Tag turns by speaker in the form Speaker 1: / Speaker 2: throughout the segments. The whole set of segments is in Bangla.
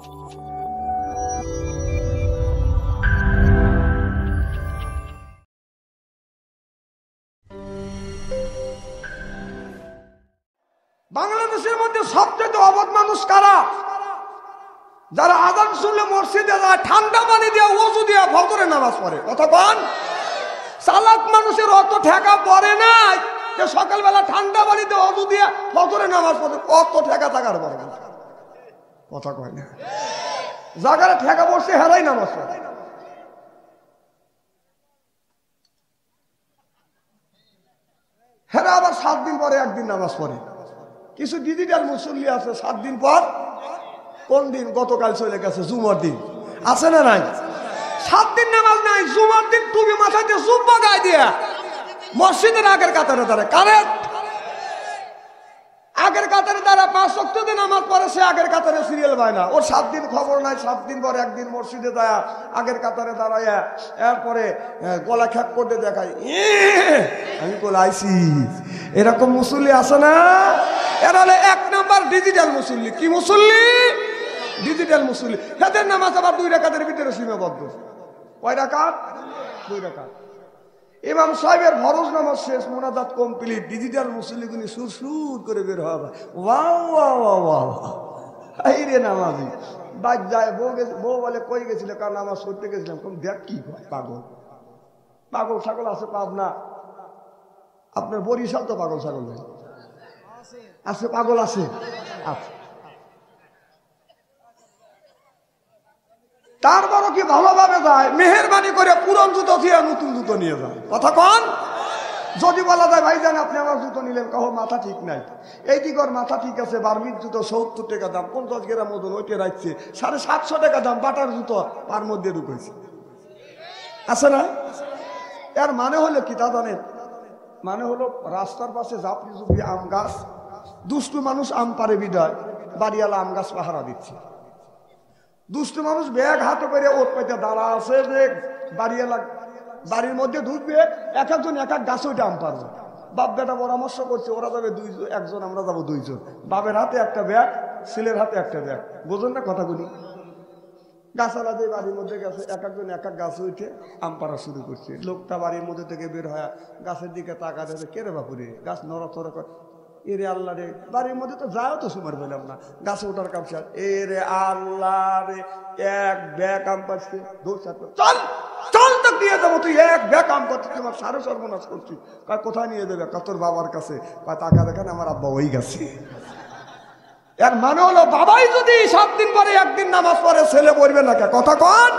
Speaker 1: বাংলাদেশের মধ্যে সবচেয়ে অবধ মানুষ কারা? যারা আযান শুনলে মসজিদে যায়, ঠান্ডা পানি দিয়ে ওযু দিয়ে ফজরের নামাজ পড়ে। কতক্ষণ? চালাক মানুষের অত ঠেকা পড়ে নাই যে সকালবেলা ঠান্ডা পানিতে ওযু দিয়ে ফজরের নামাজ পড়ে। কত ঠেকা থাকার পরে কথা কয় না। জাগারে ঠেকা পড়ছে হেরাই নামাজ পড়ে। হেরা আবার 7 দিন পরে একদিন নামাজ পড়ে। কিছু ডিজিটাল মুসল্লি আছে 7 দিন পর। কোন দিন? গতকাল চলে গেছে জুমার দিন, আছে না নাই? 7 দিন নামাজ নাই, জুমার দিন টুপি মাথাতে জুব্বা গায়ে দিয়া মসজিদের আগের কাতারে দাঁড়ায়। কারেক্ট। আগের কাতারে দাঁড়া 5 ওয়াক্ত দিন নামাজ পড়ে, সে আগের কাতারে সিরিয়াল পায় না। ওর 7 দিন খবর নাই। 7 দিন পর একদিন মসজিদে যায়, আগের কাতারে দাঁড়ায়, এরপরে গলা খ্যাক করতে দেখায়, আমি কোলাইছি। এরকম মুসল্লি আছে না? এরা হলো 1 নাম্বার ডিজিটাল মুসল্লি। কি মুসল্লি? ডিজিটাল মুসল্লি। এদের নামাজ আবার 2 রাকাতের ভিতরে সীমাবদ্ধ। কয় রাকাত? 2 রাকাত। ইমাম সাহেবের ফরজ নামাজ শেষ, মুনাজাত কমপ্লিট, ডিজিটাল মুসল্লিগুলি সুর করে বের হওয়া যায়। ওয়াও ওয়াও ওয়াও, এই রে নামাজি বাদ যায়। বউ বলে কই গেছিল? কার নামাজ পড়তে গেছিলাম। কোন দেখ কি পাগল পাগল ছাগল আছে পাবনা, আপনার বরিশাল তো পাগল ছাগল নেই আছে? পাগল আছে? আচ্ছা, তারপরও কি ভালোভাবে যায়? মেহেরবানি করে পুরন জুতো দিয়ে নতুন জুতো নিয়ে যায়। কথা কন? যদি বলা যায় ভাইজান আপনি আমার জুতো নিলেন, কহ মাথা ঠিক নাই। এই দিকর মাথা ঠিক আছে, বার্মির জুতো 70 টাকা দাম, 50 গ্রাম ওজন, ওইটা রাখছে 750 টাকা দাম। বাটার জুতো তার মধ্যে ঢুকেছে, আছে না? এর মানে হলো কি তা জানেন? মানে হলো রাস্তার পাশে জাপড়ি জুপড়ি আম গাছ, দুষ্টু মানুষ আম পারে বিদায় বাড়িওয়ালা আম গাছ পাহারা দিচ্ছে। দুষ্ট মানুষ ব্যাগ হাতে করে ওর পাইতে দাঁড়া আছে যে বাড়িওয়ালা বাড়ির মধ্যে ঢুকবে, এক একজন এক এক গাছ ওইটা আম পারবে। বাপ বেটা পরামর্শ করছে, ওরা যাবে 2 একজন, আমরা যাবো 2 জন। বাপের হাতে একটা ব্যাগ, ছেলের হাতে একটা ব্যাগ। বোঝেন না কথাগুলি? গাছালা দিয়ে বাড়ির মধ্যে গেছে, এক একজন এক এক গাছে উঠে আম পাড়া শুরু করছে। লোকটা বাড়ির মধ্যে থেকে বের হয়, গাছের দিকে তাকা দেবে, কে রে বাপুরে? গাছ নড়াচড়া করে। এরে আল্লাহ রে, বাড়ির মধ্যে তো যাও তো সুমার পেলাম না, গাছে ওঠার কাম শেষ। এরে আল্লাহ রে, এক ব্যাগ আম পাচ্ছে, চল চল তো দিয়ে যাবো, তুই এক ব্যাগ আম পাচ্ছিস, তোমার সারে সর্বনাশ করছিস। কোথায় নিয়ে দেবে? তোর বাবার কাছে। টাকা দেখেন আমার আব্বা ওই গেছে। এর মানে হলো বাবাই যদি 7 দিন পরে একদিন নামাজ পড়ে, ছেলে পড়বে না। কথা কন?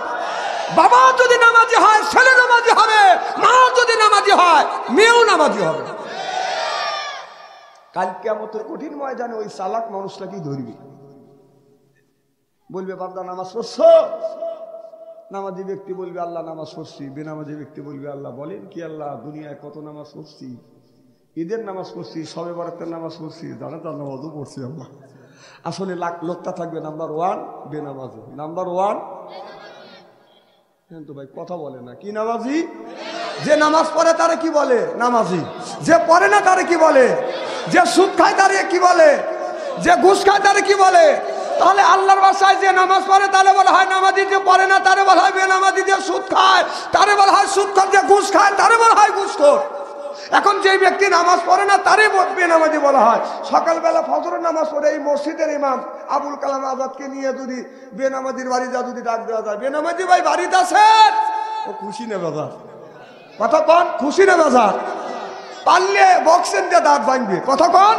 Speaker 1: বাবা যদি নামাজি হয়, ছেলে নামাজি হবে। মা যদি নামাজি হয়, মেয়েও নামাজি হবে। কাল কিয়ামতের কঠিন ময়দানে ওই চালাক মানুষটাকেই ধরবি, বলবে বান্দা নামাজ পড়ছো? নামাজি ব্যক্তি বলবে আল্লাহ নামাজ পড়ছি। বেনামাজি ব্যক্তি বলবে আল্লাহ বলেন কি আল্লাহ, দুনিয়ায় কত নামাজ পড়ছি, ঈদের নামাজ পড়ছি, শবে বরাতের নামাজ পড়ছি, জানাজার নামাজও পড়ছি আল্লাহ। আসলে লোকটা থাকবে নাম্বার 1 বেনামাজি, নাম্বার 1। কিন্তু ভাই কথা বলে না, কি নামাজি? যে নামাজ পড়ে তারে কি বলে? নামাজি। যে পড়ে না তারে কি বলে? যে সুদ খায় তারে কি বলে? যে ঘুষ খায় তারে কি বলে? তাহলে আল্লাহর ভাষায় যে নামাজ পড়ে তারে বলা হয় নামাজি, যে পড়ে না তারে বলা হয় বেনামাজি, যে সুদ খায় তারে বলা হয় সুদখোর, যে ঘুষ খায় তারে বলা হয় ঘুষখোর। এখন যে ব্যক্তি নামাজ পড়ে না তারে বেনামাজি বলা হয়। সকালবেলা ফজরের নামাজ পড়ে এই মসজিদের ইমাম আবুল কালাম আজাদকে নিয়ে যদি বেনামাজির বাড়ি যা যদি ডাক দেওয়া যায়, বেনামাজি ভাই বাড়িতে আছেন, ও খুশি না বাজার? কথা কন? খুশি না বাজার? পারলে বক্সেন দিয়ে দাঁত ভাঙবে। কথা কন?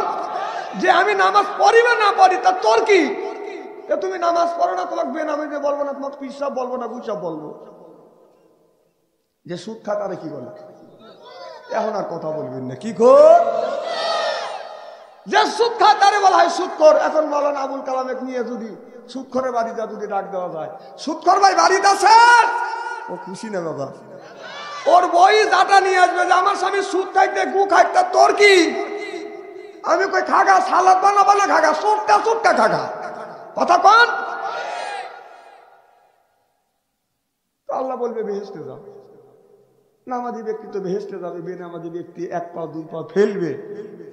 Speaker 1: যে আমি নামাজ পড়ি বা না পড়ি তা তোর কি? তুমি নামাজ পড়ো না, তোমাকে বেনামাজি বলবো না, তোমাকে পিসাব বলবো না, গুসাব বলবো। যে সুদ খা তারে কি বলে? এখন আর কথা বলবেন না, কি কর? যে সুদ খায় তারে বলা হয় সুদখোর। এখন বলেন আবুল কালামের নিয়ে যদি সুদখোরের বাড়িতে যদি ডাক দেওয়া যায়, সুদখোর ভাই বাড়িতে আছেন, ও খুশি না বাবা? ওর বই জাটা নিয়ে আসবে যে আমার স্বামী সুদ খাইতে গু খাইতে তোর কি? আমি কই খাগা, সালাদ বানাবো না খাগা, সুটটা সুটটা খাগা। কথা কন? আল্লাহ বলবে বেহেশতে যাও। নামাজি ব্যক্তি তো বেহেশতে যাবে, বেনামাজি ব্যক্তি এক পা দুই পা ফেলবে।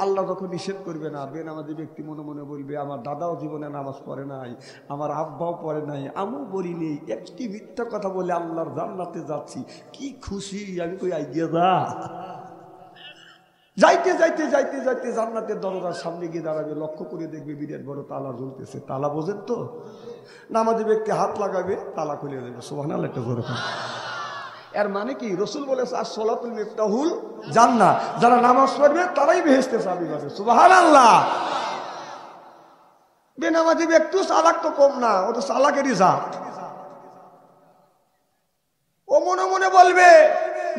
Speaker 1: আল্লাহ যখন নিষেধ করবে না, বেনামাজি ব্যক্তি মনে মনে বলবে আমার দাদাও জীবনে নামাজ পড়ে নাই, আমার আব্বাও পড়ে নাই, আমিও পড়ি নেই, একটি মিথ্যা কথা বলে আল্লাহর জান্নাতে যাচ্ছি, কি খুশি। আমি কই আইগিয়ে যা। যাইতে যাইতে যাইতে যাইতে জান্নাতের দরজার সামনে গিয়ে দাঁড়াবে, লক্ষ্য করে দেখবে বিরাট বড় তালা ঝুলতেছে। তালা বোঝেন তো? নামাজি ব্যক্তি হাত লাগাবে, তালা খুলে দেবে। সুবহানাল্লাহ, একটা জোরে বলেন। এর মানে কি? রসুল বলেছে আসসালাতুল মিফতাহুল জান্নাহ, যারা নামাজ পড়বে তারাই বেহেশতে চাবি পাবে। সুবহানাল্লাহ। বেনামাজি ব্যক্তি চালাক তো কম না, ও তো চালাকেরই জাত। ও মনে মনে বলবে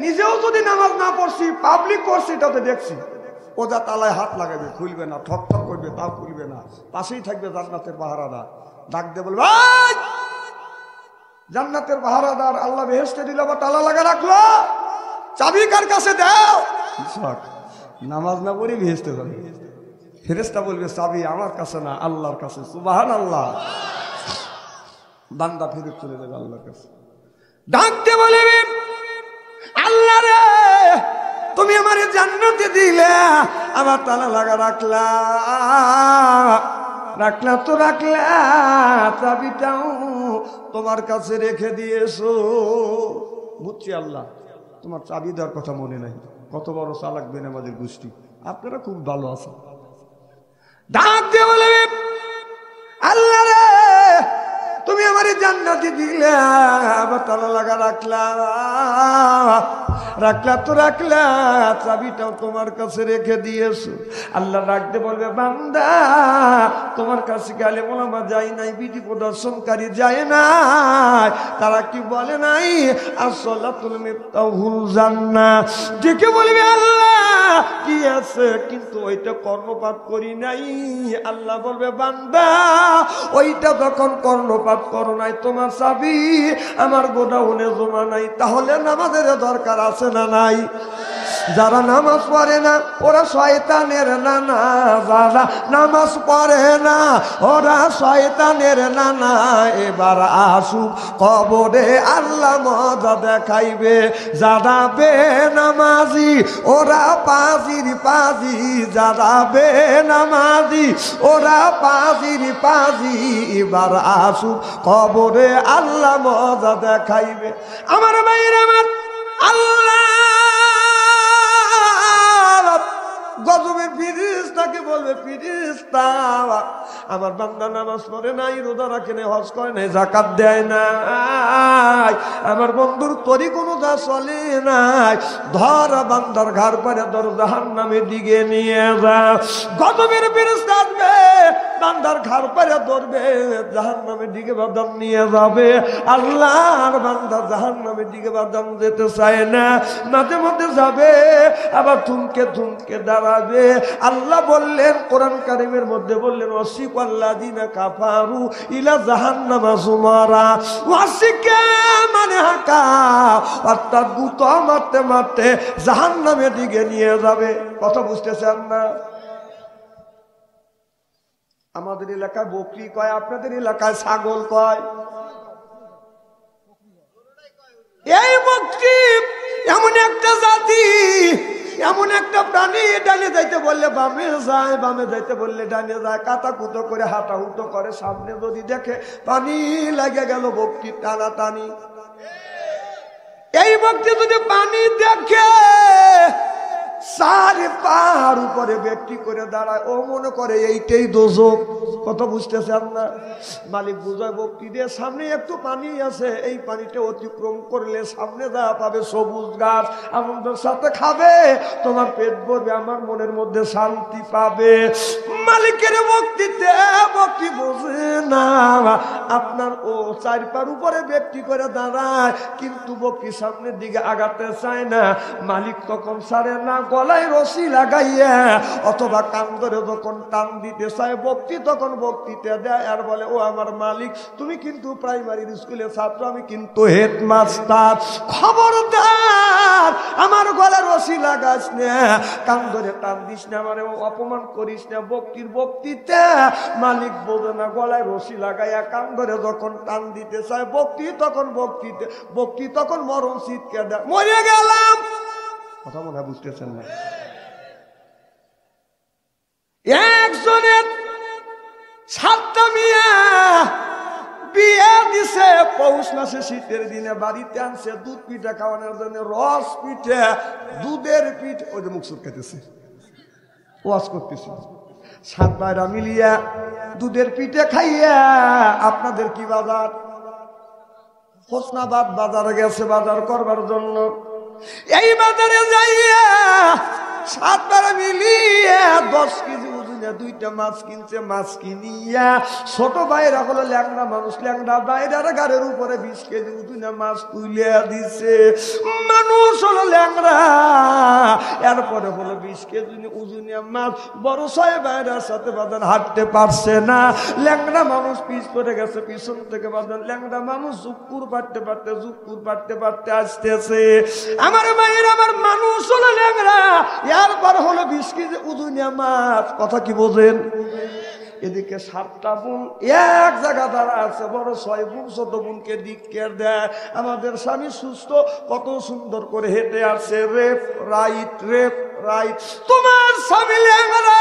Speaker 1: নিজেও যদি নামাজ না পড়ছি, পাবলিক করছি, তাতে দেখছি। ও যা তালায় হাত লাগাবে, খুলবে না, ঠক ঠক করবে, তাও খুলবে না। পাশেই থাকবে জান্নাতের পাহারাদার, ডাক দিয়ে বলবে জান্নাতের পাহারাদার, আল্লাহ বেহেশতে দিল বা তালা লাগা রাখলো, চাবি কার কাছে দাও। নামাজ না পড়ি বেহেশতে যাবে। ফেরেশতা বলবে চাবি আমার কাছে না, আল্লাহর কাছে। সুবহানাল্লাহ। বান্দা ফেরত চলে যাবে আল্লাহর কাছে, ডাক দিয়ে বলবে আল্লাহ রে, তুমি আমার জান্নাতে দিলে, আমার তালা লাগা রাখলা, রাখলা তো রাখলা, চাবিটাও তোমার কাছে রেখে দিয়েছো। বুঝছি আল্লাহ, তোমার চাবি দেওয়ার কথা মনে নাই। কত বড় চালাক বেনামাজির গোষ্ঠী। আপনারা খুব ভালো আছেন। ডাক দিয়ে বলবে আল্লাহ রে, তুমি আমার জান্নাতে দিলে, আবার তালা লাগা রাখলা, রাখলা তো রাখলা, চাবিটাও তোমার কাছে রেখে দিয়েছো। আল্লাহ ডাকতে বলবে বান্দা, তোমার কাছে গেলে ওলামা যায় নাই, বিধি প্রদর্শনকারী যায় নাই, তারা কি বলে নাই আসসালাতুল মিফতাহুল জান্নাহ? ডেকে বলবে আল্লাহ কি আছে, কিন্তু ওইটা কর্ণপাত করি নাই। আল্লাহ বলবে বান্দা, ওইটা যখন কর্ণপাত করো নাই, তোমার চাবি আমার গোডাউনে জমা নাই, তাহলে নামাজের দরকার আছে না নাই? যারা নামাজ পড়ে না ওরা শয়তানের নানা, যারা নামাজ পড়ে না ওরা শয়তানের নানা। এবার আসুক কবরে আল্লাহ মজা দেখাইবে, যারা বেনামাজি ওরা পাজির পাজি, যারা বেনামাজি ওরা পাজির পাজি। এবার আসুক কবরে আল্লাহ মজা দেখাইবে। আমার ভাইরা, আমার আল্লাহ গজবের ফিরিস্তাকে বলবে ফিরিস্তা, আমার বান্দা নামাজ পড়ে নাই, রোজা রাখে নাই, হজ করে নাই, যাকাত দেয় নাই, আমার বন্ধুর তরি কোনো যা চলে নাই, ধর বান্দার ঘর পারে ধর জাহান্নামের দিকে নিয়ে যা। গজবের ফিরিস্তা আসবে, বান্দার ঘর পারে ধরবে, জাহান্নামের দিকে বাদাম নিয়ে যাবে। আল্লাহর বান্দা জাহান্নামের দিকে বাদাম যেতে চায় না, মাঝে মধ্যে যাবে, আবার থুমকে থুমকে দাঁড়াবে। আল্লাহ বললেন কোরআন কারিমের মধ্যে বললেন ওয়াসিকাল্লাযিনা কাফারু ইলা জাহান্নামা যুমারা, ওয়াসিকা মানে হাকা, অর্থাৎ গুতো মারতে মারতে জাহান্নামের দিকে নিয়ে যাবে। কথা বুঝতেছেন না? আমাদের এলাকায় বকরি কয়, আপনাদের এলাকায় ছাগল কয়। এই বকরি এমন একটা জাতি, এমন একটা প্রাণী, ডানে যাইতে বললে বামে যায়, বামে যাইতে বললে ডানে যায়, কাতা কুতো করে হাঁটা হুটো করে, সামনে যদি দেখে পানি লাগে গেল, বকরি টানা টানি। এই বকরি যদি পানি দেখে চার পাহাড় উপরে ব্যক্তি করে দাঁড়ায়, ও মনে করে এইটাই দোজক। কত বুঝতেছেন না? মালিক বুঝায় বকরি দিয়ে সামনে একটু পানি আছে, এই পানিটা অতিক্রম করলে সামনে যা পাবে সবুজ ঘাস, আমাদের সাথে খাবে, তোমার পেট ভরবে, আমার মনের মধ্যে শান্তি পাবে। মালিকের বকরিতে বকরি বোঝে না, আপনার ও চার পার উপরে ব্যক্তি করে দাঁড়ায়, কিন্তু বকরি সামনের দিকে আগাতে চায় না। মালিক তখন ছাড়ে না, গলায় রশি লাগাইয়া অথবা কান ধরে যখন টান দিতে চায় বকরি, তখন বকরিতে দেয় আর বলে ও আমার মালিক, তুমি কিন্তু প্রাইমারি স্কুলের ছাত্র, আমি কিন্তু হেডমাস্টার, খবরদার আমার গলায় রশি লাগাস না, কান ধরে টান দিস না, আমার অপমান করিস না। বকরির বকরিতে মালিক বোঝে না, গলায় রশি লাগাইয়া কান ধরে করে যখন টান দিতে চায় বক্তি তখন মরণ চিৎকার দেয়, মরে গেলাম। কথা মনে হয় বুঝতেছেন না? একজনের 7টা মিয়া বিয়ে দিছে, পৌষ মাসে শীতের দিনে বাড়িতে আনছে দুধ পিঠা খাওয়ানোর জন্য, রস পিঠা, দুধের পিঠা। ওই যে মুখ সুটকাইতেছে, ওয়াজ করতেছে। 7 ভাইরা মিলিয়া দুধের পিঠে খাইয়া আপনাদের কি বাজার, হোসনাবাদ বাজারে গেছে বাজার করবার জন্য। এই বাজারে যাইয়া 7 ভাইরা মিলিয়া 10 কেজি ওজনে 2টা মাছ কিনছে। মাছ কিনিয়া ছোট ভাইরা হলো ল্যাংড়া মানুষ, ল্যাংড়া ভাইরার গাড়ির উপরে 20 কেজি ওজনে মাছ তুলিয়া দিছে। মানুষ হলো ল্যাংড়া, এরপরে হলো 20 কেজি ওজনে মাছ। বড় 6 ভাইরার সাথে বাজার হাঁটতে পারছে না, ল্যাংড়া মানুষ পিছ পড়ে গেছে। পিছন থেকে বাজার ল্যাংড়া মানুষ জুকুর পাটতে আসতেছে। আমার ভাইয়ের, আমার মানুষ হলো ল্যাংড়া, এরপর হলো 20 কেজি ওজনে মাছ। কথা কি বোঝেন? এদিকে 7টা বোন এক জায়গা দাঁড়া আছে, বড় 6 বোন ছোট বোনকে দিক কেয়ার দেয়। আমাদের স্বামী সুস্থ, কত সুন্দর করে হেঁটে আসছে, রেপ রাইট। তোমার স্বামী ল্যাংড়া,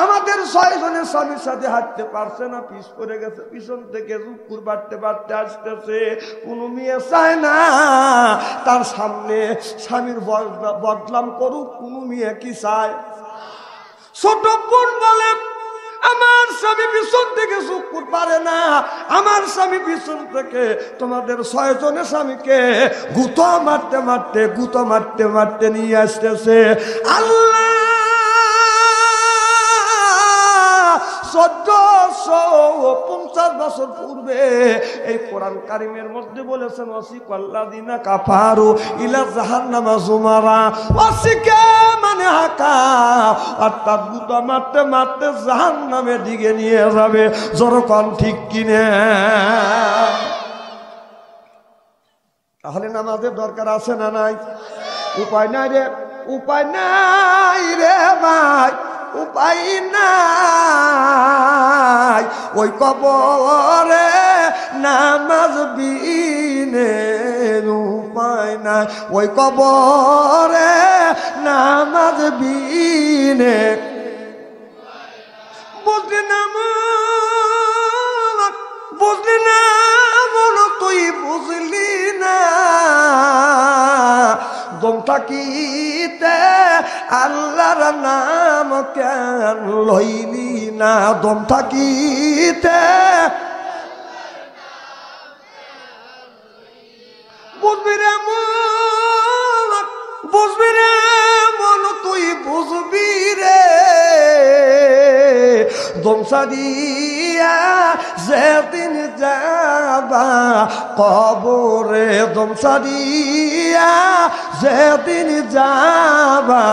Speaker 1: আমাদের 6 জনের স্বামীর সাথে হাঁটতে পারছে না, পিছ পড়ে গেছে। পিছন থেকে রুকুর বাড়তে আসতেছে। কোনো মেয়ে চায় না তার সামনে স্বামীর বদনাম করুক, কোনো মেয়ে কি চায়? ছোট বোন বলে, আমার স্বামী পিছন থেকে চুকুর পারে না, আমার স্বামী পিছন থেকে তোমাদের 6 জনের স্বামীকে গুতো মারতে নিয়ে আসতেছে। আল্লাহ 1450 বছর পূর্বে এই কোরআন কারিমের মধ্যে বলেছেন, ওয়াসিকাল্লাযিনা কাফারু ইলা জাহান্নামা যুমারা। ওয়াসিকা মানে হাকা, অর্থাৎ গুতা মারতে জাহান্নামের দিকে নিয়ে যাবে। যখন ঠিক কিনে, তাহলে নামাজের দরকার আছে না নাই? উপায় নাই রে ভাই, উপায় নাই। ওই কবরে নামাজ বিনে উপায় নাই, ওই কবরে নামাজ বিনে। বুঝলি না মন, তুই বুঝলি না, দম থাকিতে আল্লাহর নাম কেন লইলি না? দম থাকিতে বুঝবি রে মন, তুই বুঝবি রে। দমসা দিয়া যেদিন যাবা কবরে, দমসা দিয়া যেদিন যাবা।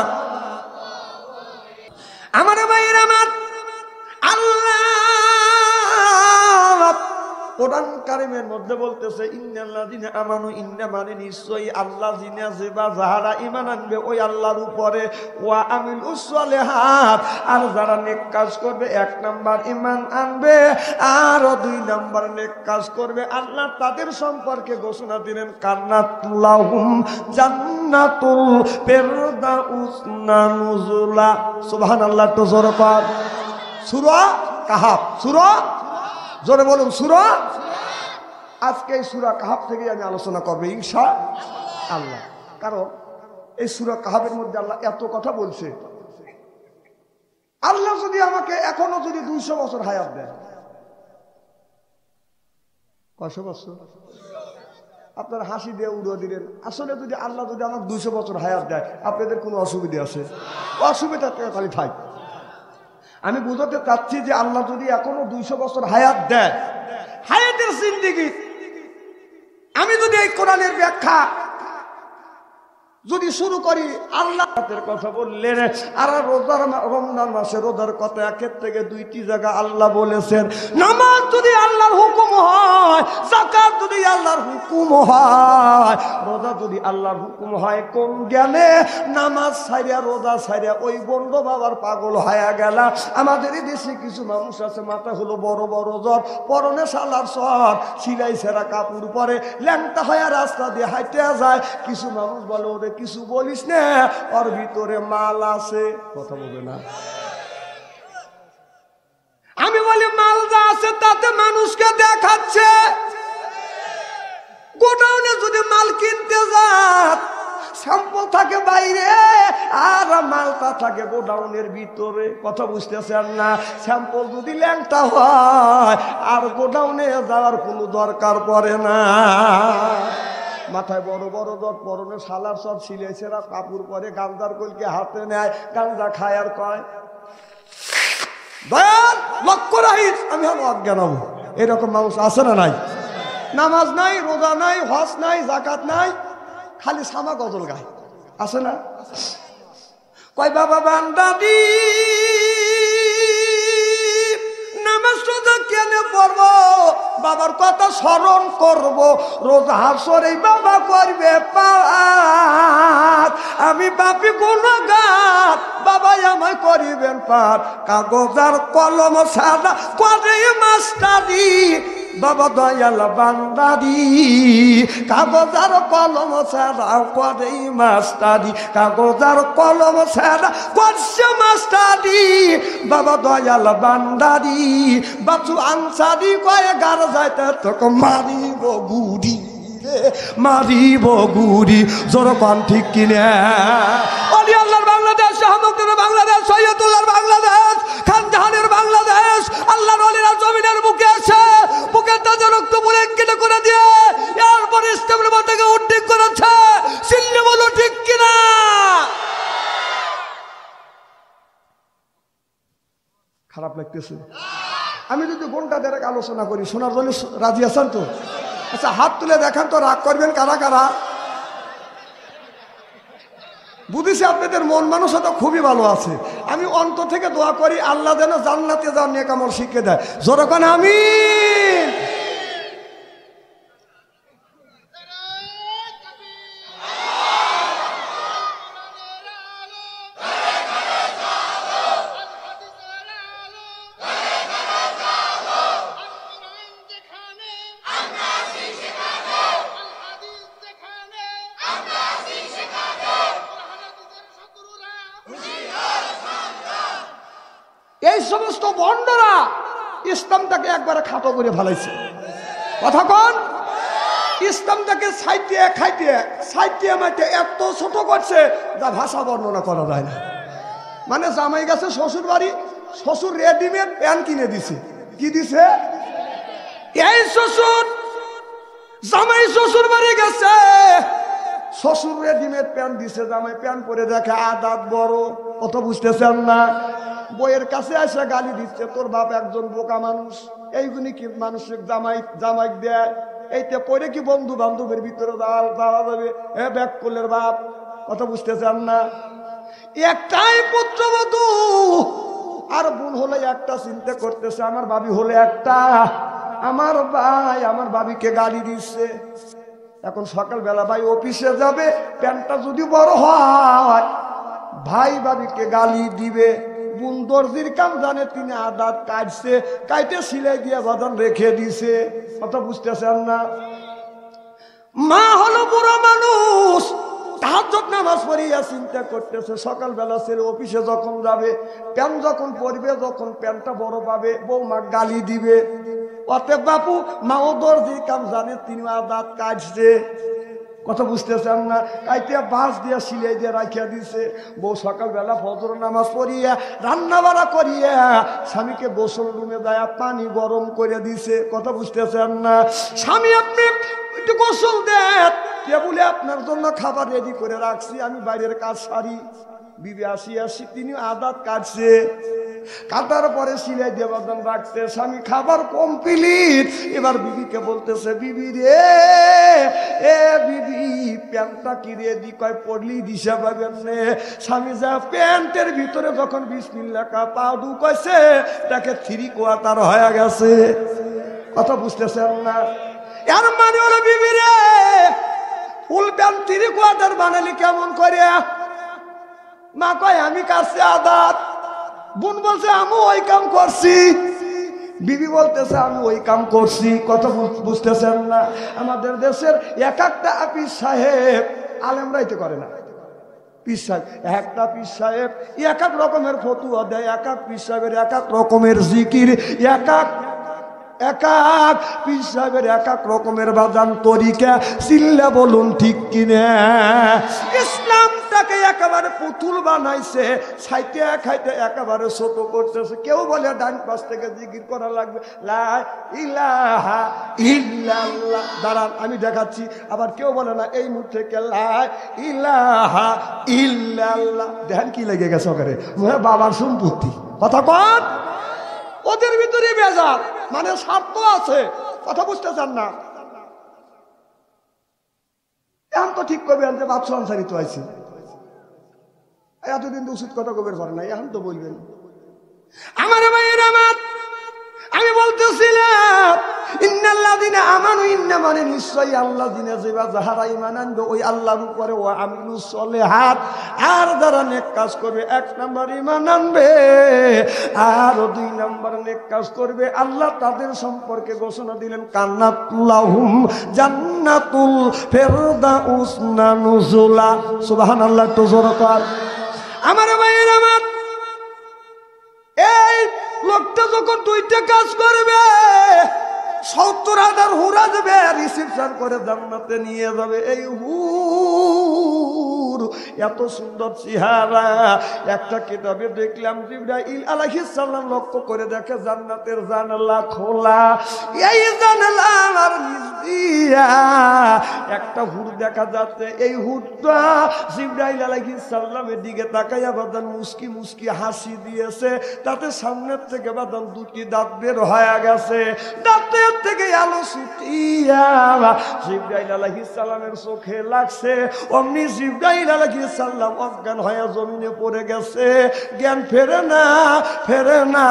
Speaker 1: আমার ভাইয়ের, আমার আল্লাহ কোরআন কারিমের মধ্যে বলতেছে, ইন্নাল্লাযিনা আমানু, ইন্না মানে নিশ্চয়ই আল্লাযিনা যেবা যারা ঈমান আনবে ওই আল্লাহর উপরে, ওয়া আমিলুস সালিহাত, আর যারা নেক কাজ করবে। 1 নাম্বার ঈমান আনবে, আর 2 নাম্বার নেক কাজ করবে। আল্লাহ তাদের সম্পর্কে ঘোষণা দিলেন, কান্নাতুল্লাহুম জান্নাতুল ফিরদাউস নুজুলা। সুবহানাল্লাহ। তো জোরে পড়। সূরা কাহাফ, সূরা জোরে বলুন, সূরা। আজকে এই সূরা কাহাফ থেকে আমি আলোচনা করব ইনশাআল্লাহ। কারণ এই সূরা কাহাফের মধ্যে আল্লাহ এত কথা বলছে। আল্লাহ যদি আমাকে এখনো যদি 200 বছর হায়াত দেয়, 100 বছর আপনারা হাসি দিয়ে উড়িয়ে দিলেন। আসলে যদি আল্লাহ যদি আমাকে 200 বছর হায়াত দেয়, আপনাদের কোনো অসুবিধা আছে? অসুবিধা খালি থাক। আমি বুঝাতে চাচ্ছি যে আল্লাহ যদি এখনো 200 বছর হায়াত দেয়, হায়াতের জিন্দেগি আমি যদি এই কোরআনের ব্যাখ্যা যদি শুরু করি, আল্লাহর কথা বললেন। আর রমজান মাসে রোজার কথা 1 থেকে 2টি জায়গা আল্লাহ বলেছেন। নামাজ যদি আল্লাহর হুকুম হয়, যাকাত যদি আল্লাহর হুকুম হুকুম হয়, রোজা যদি আল্লাহর হুকুম হয়, কোন জ্ঞানে নামাজ ছাইরা রোজা ছাইরা ওই বন্ড বাবার পাগল হয়ে গেল। আমাদের দেশে কিছু মানুষ আছে, মাথা হলো বড় বড় জ্বর, পরনে সালার সর, সিলাই ছেঁড়া কাপড় পরে, ল্যাংটা হয়ে রাস্তা দিয়ে হাইটে যায়। কিছু মানুষ বলে ওরে কিছু বলিস না, ওর ভিতরে মাল আছে। কথা বলবে না? আমি বলি মাল যা আছে তাতে মানুষকে দেখাচ্ছে। গোডাউনে যদি মাল কিনতে যান, স্যাম্পল থাকে বাইরে আর মালটা থাকে গোডাউনের ভিতরে। কথা বুঝতেছেন না? স্যাম্পল যদি ল্যাংটা হয় আর গোডাউনে যাওয়ার কোনো দরকার পড়ে না। মাথায় বড় বড় জট, পরনে সালার সব সিলেছেরা কাপড় পরে, গাঞ্জার কলকে হাতে নেয়, গাঞ্জা খায় আর কয় দয়াল লক্ষ্য রাখিস আমি হলো অজ্ঞান হব। এরকম মানুষ আছে না নাই? নামাজ নাই, রোজা নাই, হজ নাই, জাকাত নাই, খালি সামা গজল গায়। আছে না? কয় বাবা বান্দাদি নামাজ রোজা কেন পড়বো, বাবার কথা স্মরণ করব, রোজা হাসর এই বাবা করবে পার, আমি বাপি গুনাহগার, বাবাই আমায় করিবেন পার। কাগজ আর কলম সাদা করে মাস্টারি, বাবা দয়াল বান্দারি, কাগজ আর কলম ছাড়া করে মাস্টারি, কাগজ আর কলম ছাড়া করছে মাস্টারি, বাবা দয়াল বান্দারি। বাচু আনসারি কয়ে গার যাইতে তোকে মারিব গুড়ি রে, মারিব গুড়ি। জোর পান ঠিক কিনে? অলি আল্লাহর বাংলাদেশ, শাহমুখের বাংলাদেশ, সৈয়দুল্লাহর বাংলাদেশ, খান জাহানের বাংলাদেশ, আল্লাহর ওলিরা জমিনের বুকে আছে, বুকে তাজা রক্ত বলে কেটে করে দিয়ে এরপর ইসলামের মাথাকে উদ্দিক করেছে। চিল্লে বলো ঠিক কিনা? খারাপ লাগতেছে? আমি যদি ঘন্টা দেড়েক আলোচনা করি, শোনার জন্য রাজি আছেন তো? আচ্ছা হাত তুলে দেখান তো, রাগ করবেন কারা কারা? বুঝেছি আপনাদের মন মানসিকতা খুবই ভালো আছে। আমি অন্তর থেকে দোয়া করি আল্লাহ যেন জান্নাতে যাওয়ার নেক আমল শিখিয়ে দেয়। যখন আমি এই সমস্ত বন্ডরা ইসলামটাকে একবারে খাটো করে ফেলাইছে। কথা কন? ইসলামটাকে সাইটিয়ে খাইতে সাইটিয়ে মাইতে এত ছোট করছে যা ভাষা বর্ণনা করা যায় না। মানে জামাই গেছে শ্বশুর বাড়ি, শ্বশুর রেডিমেড প্যান্ট কিনে দিছে। কি দিছে? এই শ্বশুর জামাই শ্বশুর বাড়ি গেছে, শ্বশুর রেডিমেড প্যান্ট দিছে, জামাই প্যান্ট পরে দেখে আদাত বড়। কত বুঝতেছেন না? বইয়ের কাছে এসে গালি দিচ্ছে, তোর বাপ একজন বোকা মানুষ, এইগুলি কি মানুষের জামাই দেয়? এইটা পরে কি বন্ধু বান্ধবের ভিতরে যাওয়া যাবে? ব্যাক করলের বাপ। কথা বুঝতেছেন না? একটাই পুত্রবধূ, আর বোন হলে একটা, চিন্তা করতেছে আমার ভাবি হলে একটা। আমার ভাই আমার ভাবিকে গালি দিচ্ছে। এখন সকালবেলা ভাই অফিসে যাবে, প্যান্টটা যদি বড় হয় ভাই ভাবিকে গালি দিবে। বোন দর্জির কাম জানে, তিনি আদাত কাটছে, কাইটে সিলাই দিয়ে বাদান রেখে দিছে। কথা বুঝতেছেন না? মা হলো বুড়ো মানুষ, তাহাজ্জুদ নামাজ পড়িয়া চিন্তা করতেছে সকালবেলা ছেলে অফিসে যখন যাবে, প্যান্ট যখন পরবে, যখন প্যান্টটা বড় পাবে বৌমা গালি দিবে। অতএব বাপু মাও দর্জির কাম জানে, তিনি আদাত কাটছে। কথা বুঝতেছেন না? কাইতে বাঁশ দিয়ে সিলাই দিয়ে রাখিয়া দিছে। বউ সকালবেলা ফজর নামাজ পড়িয়া রান্না বাড়া করিয়া স্বামীকে গোসল রুমে দেয়া পানি গরম করে দিছে। কথা বুঝতেছেন না? স্বামী আপনি একটু গোসল দেন, টেবুলে আপনার জন্য খাবার রেডি করে রাখছি, আমি বাইরের কাজ সারি। বিবি আসি তিনি আদাত কাটছে, কাটার পরে সিলাই দিয়ে বাদাম রাখতে, স্বামী খাবার কমপ্লিট। এবার বিবিকে বলতেছে, বিবি রে এ বিবি প্যান্টটা কি রে দি? কয় পড়লি দিশা পাবেন নে। স্বামী যা প্যান্টের ভিতরে যখন বিসমিল্লাহ পা ঢুকাইছে, তাকে 3 কোয়ার্টার হয়ে গেছে। কথা বুঝতেছেন না? এর মানে হলো বিবি রে ফুল প্যান্ট 3/4 বানালি কেমন করে? মা কয় আমি কাছে আদাত, বোন বলছে আমি ওই কাম করছি, বিবি বলতেছে আমি ওই কাম করছি। কথা বুঝতেছেন না? আমাদের দেশের এক একটা পীর সাহেব আলেমরাই তো করে না। পীর সাহেব একটা পীর সাহেব এক এক রকমের ফতুয়া দেয়, এক এক পীর সাহেবের এক এক রকমের জিকির, এক এক পীর সাহেবের এক এক রকমের বাজান তরিকা। চিল্লা বলুন ঠিক কিনা? ইসলামটাকে একেবারে পুতুল বানাইছে, ছাইতে খাইতে একেবারে ছোট করতেছে। কেউ বলে ডান পাশ থেকে জিকির করা লাগবে লা ইলাহা ইল্লাল্লাহ, দাঁড়ান আমি দেখাচ্ছি। আবার কেউ বলে না এই মুখ থেকে লা ইলাহা ইল্লাল্লাহ। দেখেন কি লেগে গেছে ওখানে, বাবার সম্পত্তি। কথা কন, ওদের ভিতরে বেজার, মানে স্বার্থ আছে। কথা বুঝতেছেন না? এখন তো ঠিক করবেন যে বাদশা আনসারি তো আছে, এতদিন তো উচিত কথা কবের পারে না, এখন তো বলবেন। আমার ভাইয়ের আমার, আমি বলতেছিলাম ইন্নাল্লাযিনা আমানু, ইন্না মানে নিশ্চয়ই আল্লাযিনা যাহারা ঈমান আনবে ওই আল্লাহর উপরে, ও আমিলুস সলিহাত, আর যারা নেক কাজ করবে। 1 নাম্বার ঈমান আনবে, আর 2 নাম্বার নেক কাজ করবে। আল্লাহ তাদের সম্পর্কে ঘোষণা দিলেন কান্নাত লাহুম জান্নাতুল ফিরদাউস নুজুলা। সুবহানাল্লাহ, তো জোরে কর। আমার ভাইয়ের আমার, এই লোকটা যখন 2টা কাজ করবে 70,000 হুরা দেবে, রিসিপশন করে জান্নাতে নিয়ে যাবে। এই হুর এত সুন্দর চেহারা। একটা কিতাবে দেখলাম জিবরাইল আলাইহিস সালাম লক্ষ্য করে দেখে জান্নাতের জানালা খোলা। এই জানালা আর নিচ দিয়া একটা হুর দেখা যাচ্ছে। এই হুরটা জিবরাইল আলাইহিস সালামের দিকে তাকাইয়া বাদান মুস্কি মুস্কি হাসি দিয়েছে। তাতে সামনের থেকে বাদান 2টি দাঁত বের হয়ে গেছে, দাঁতের থেকে আলো ছুটিয়া জিবরাইল আলাইহিস সালামের চোখে লাগছে। অমনি জিবরাইল আলাইহিস সালাম অজ্ঞান হয়ে জমিনে পড়ে গেছে, জ্ঞান ফেরে না, ফেরে না।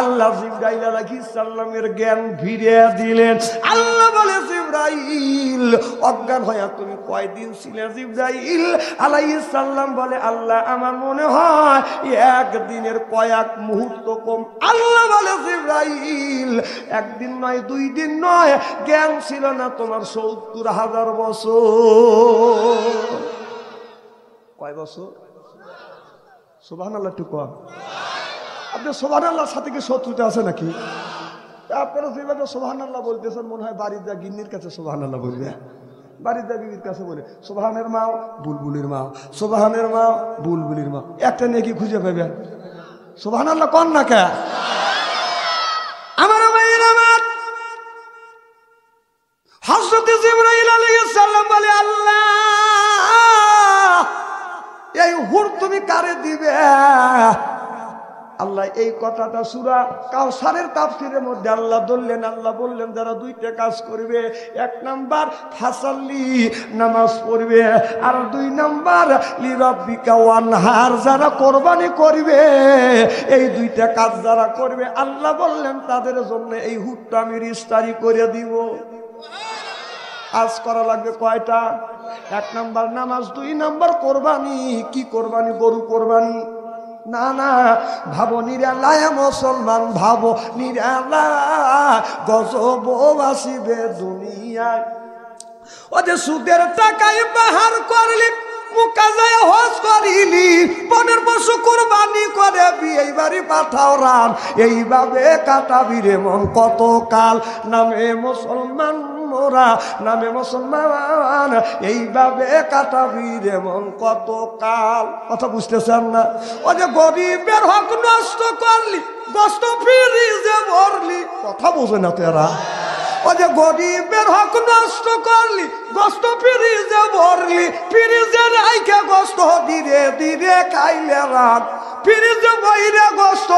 Speaker 1: আল্লাহ জিবরাইল আলাইহিস সালামের জ্ঞান ফিরিয়ে দিলেন। আল্লাহ বলে জিবরাইল অজ্ঞান হয়ে তুমি কয়দিন ছিলে? জিবরাইল আলাইহিস সালাম বলে আল্লাহ আমার মনে হয় একদিনের কয়েক মুহূর্ত কম। আল্লাহ বলে জিবরাইল একদিন নয়, 2 দিন নয়, জ্ঞান ছিল না তোমার 70,000 বছর। কয় বছর? সুবহানাল্লাহ, একটু কম। আপনি সুবহানাল্লাহর সাথে কি শত্রুতা আছে নাকি? আপনারা যেভাবে সুবহানাল্লাহ বলতেছেন মনে হয় বাড়ির যা গিন্নির কাছে সুবহানাল্লাহ বলবে, বাড়ির যা বিবির কাছে বলে সুবহানের মা বুলবুলির মা, সুবহানের মা বুলবুলির মা। একটা নিয়ে কি খুঁজে পাবেন? সুবহানাল্লাহ কন না কে? আমার ভাইয়ের আমার, হযরত জিবরাইল আলাইহিস সালাম বলে আল্লাহ এই হুর তুমি কারে দিবে? আল্লাহ এই কথাটা সূরা কাউসারের তাফসীরের মধ্যে আল্লাহ বললেন, আল্লাহ বললেন যারা 2টা কাজ করবে, 1 নাম্বার ফাসাল্লি নামাজ পড়বে, আর 2 নাম্বার লিরাব্বিকা ওয়ানহার যারা কোরবানি করবে। এই 2টা কাজ যারা করবে আল্লাহ বললেন তাদের জন্য এই হুরটা আমি রেজিস্ট্রি করে দিব। আজ করা লাগবে কয়টা? 1 নাম্বার নামাজ, 2 নাম্বার কোরবানি। কি কোরবানি? গরু কোরবানি না, না, ভাবো নিরালায় মুসলমান, ভাবো নিরালা গজব আসিবে দুনিয়ায়। ওদের সুদের টাকায় বাহার করলি, মুকাজায় হজ করিলি, বনের পশু কুরবানি করে বিয়ে বাড়ি পাঠাও রান। এইভাবে কাটাবি রে মন কতকাল, নামে মুসলমান মোরা, নামে মুসলমান, এইভাবে কাটাবি রে মন কতকাল। কথা বুঝতেছেন না? ও যে গরিবের হক নষ্ট করলি, গোস্ত ফ্রিজে ভরলি। কথা বোঝে না তেরা? ও যে গরিবের হক নষ্ট করলি, গোস্ত ফ্রিজে ভরলি, ফ্রিজে রাইখে গোস্ত ধীরে ধীরে খাইলে রাত, ফ্রিজে বইরে গোস্ত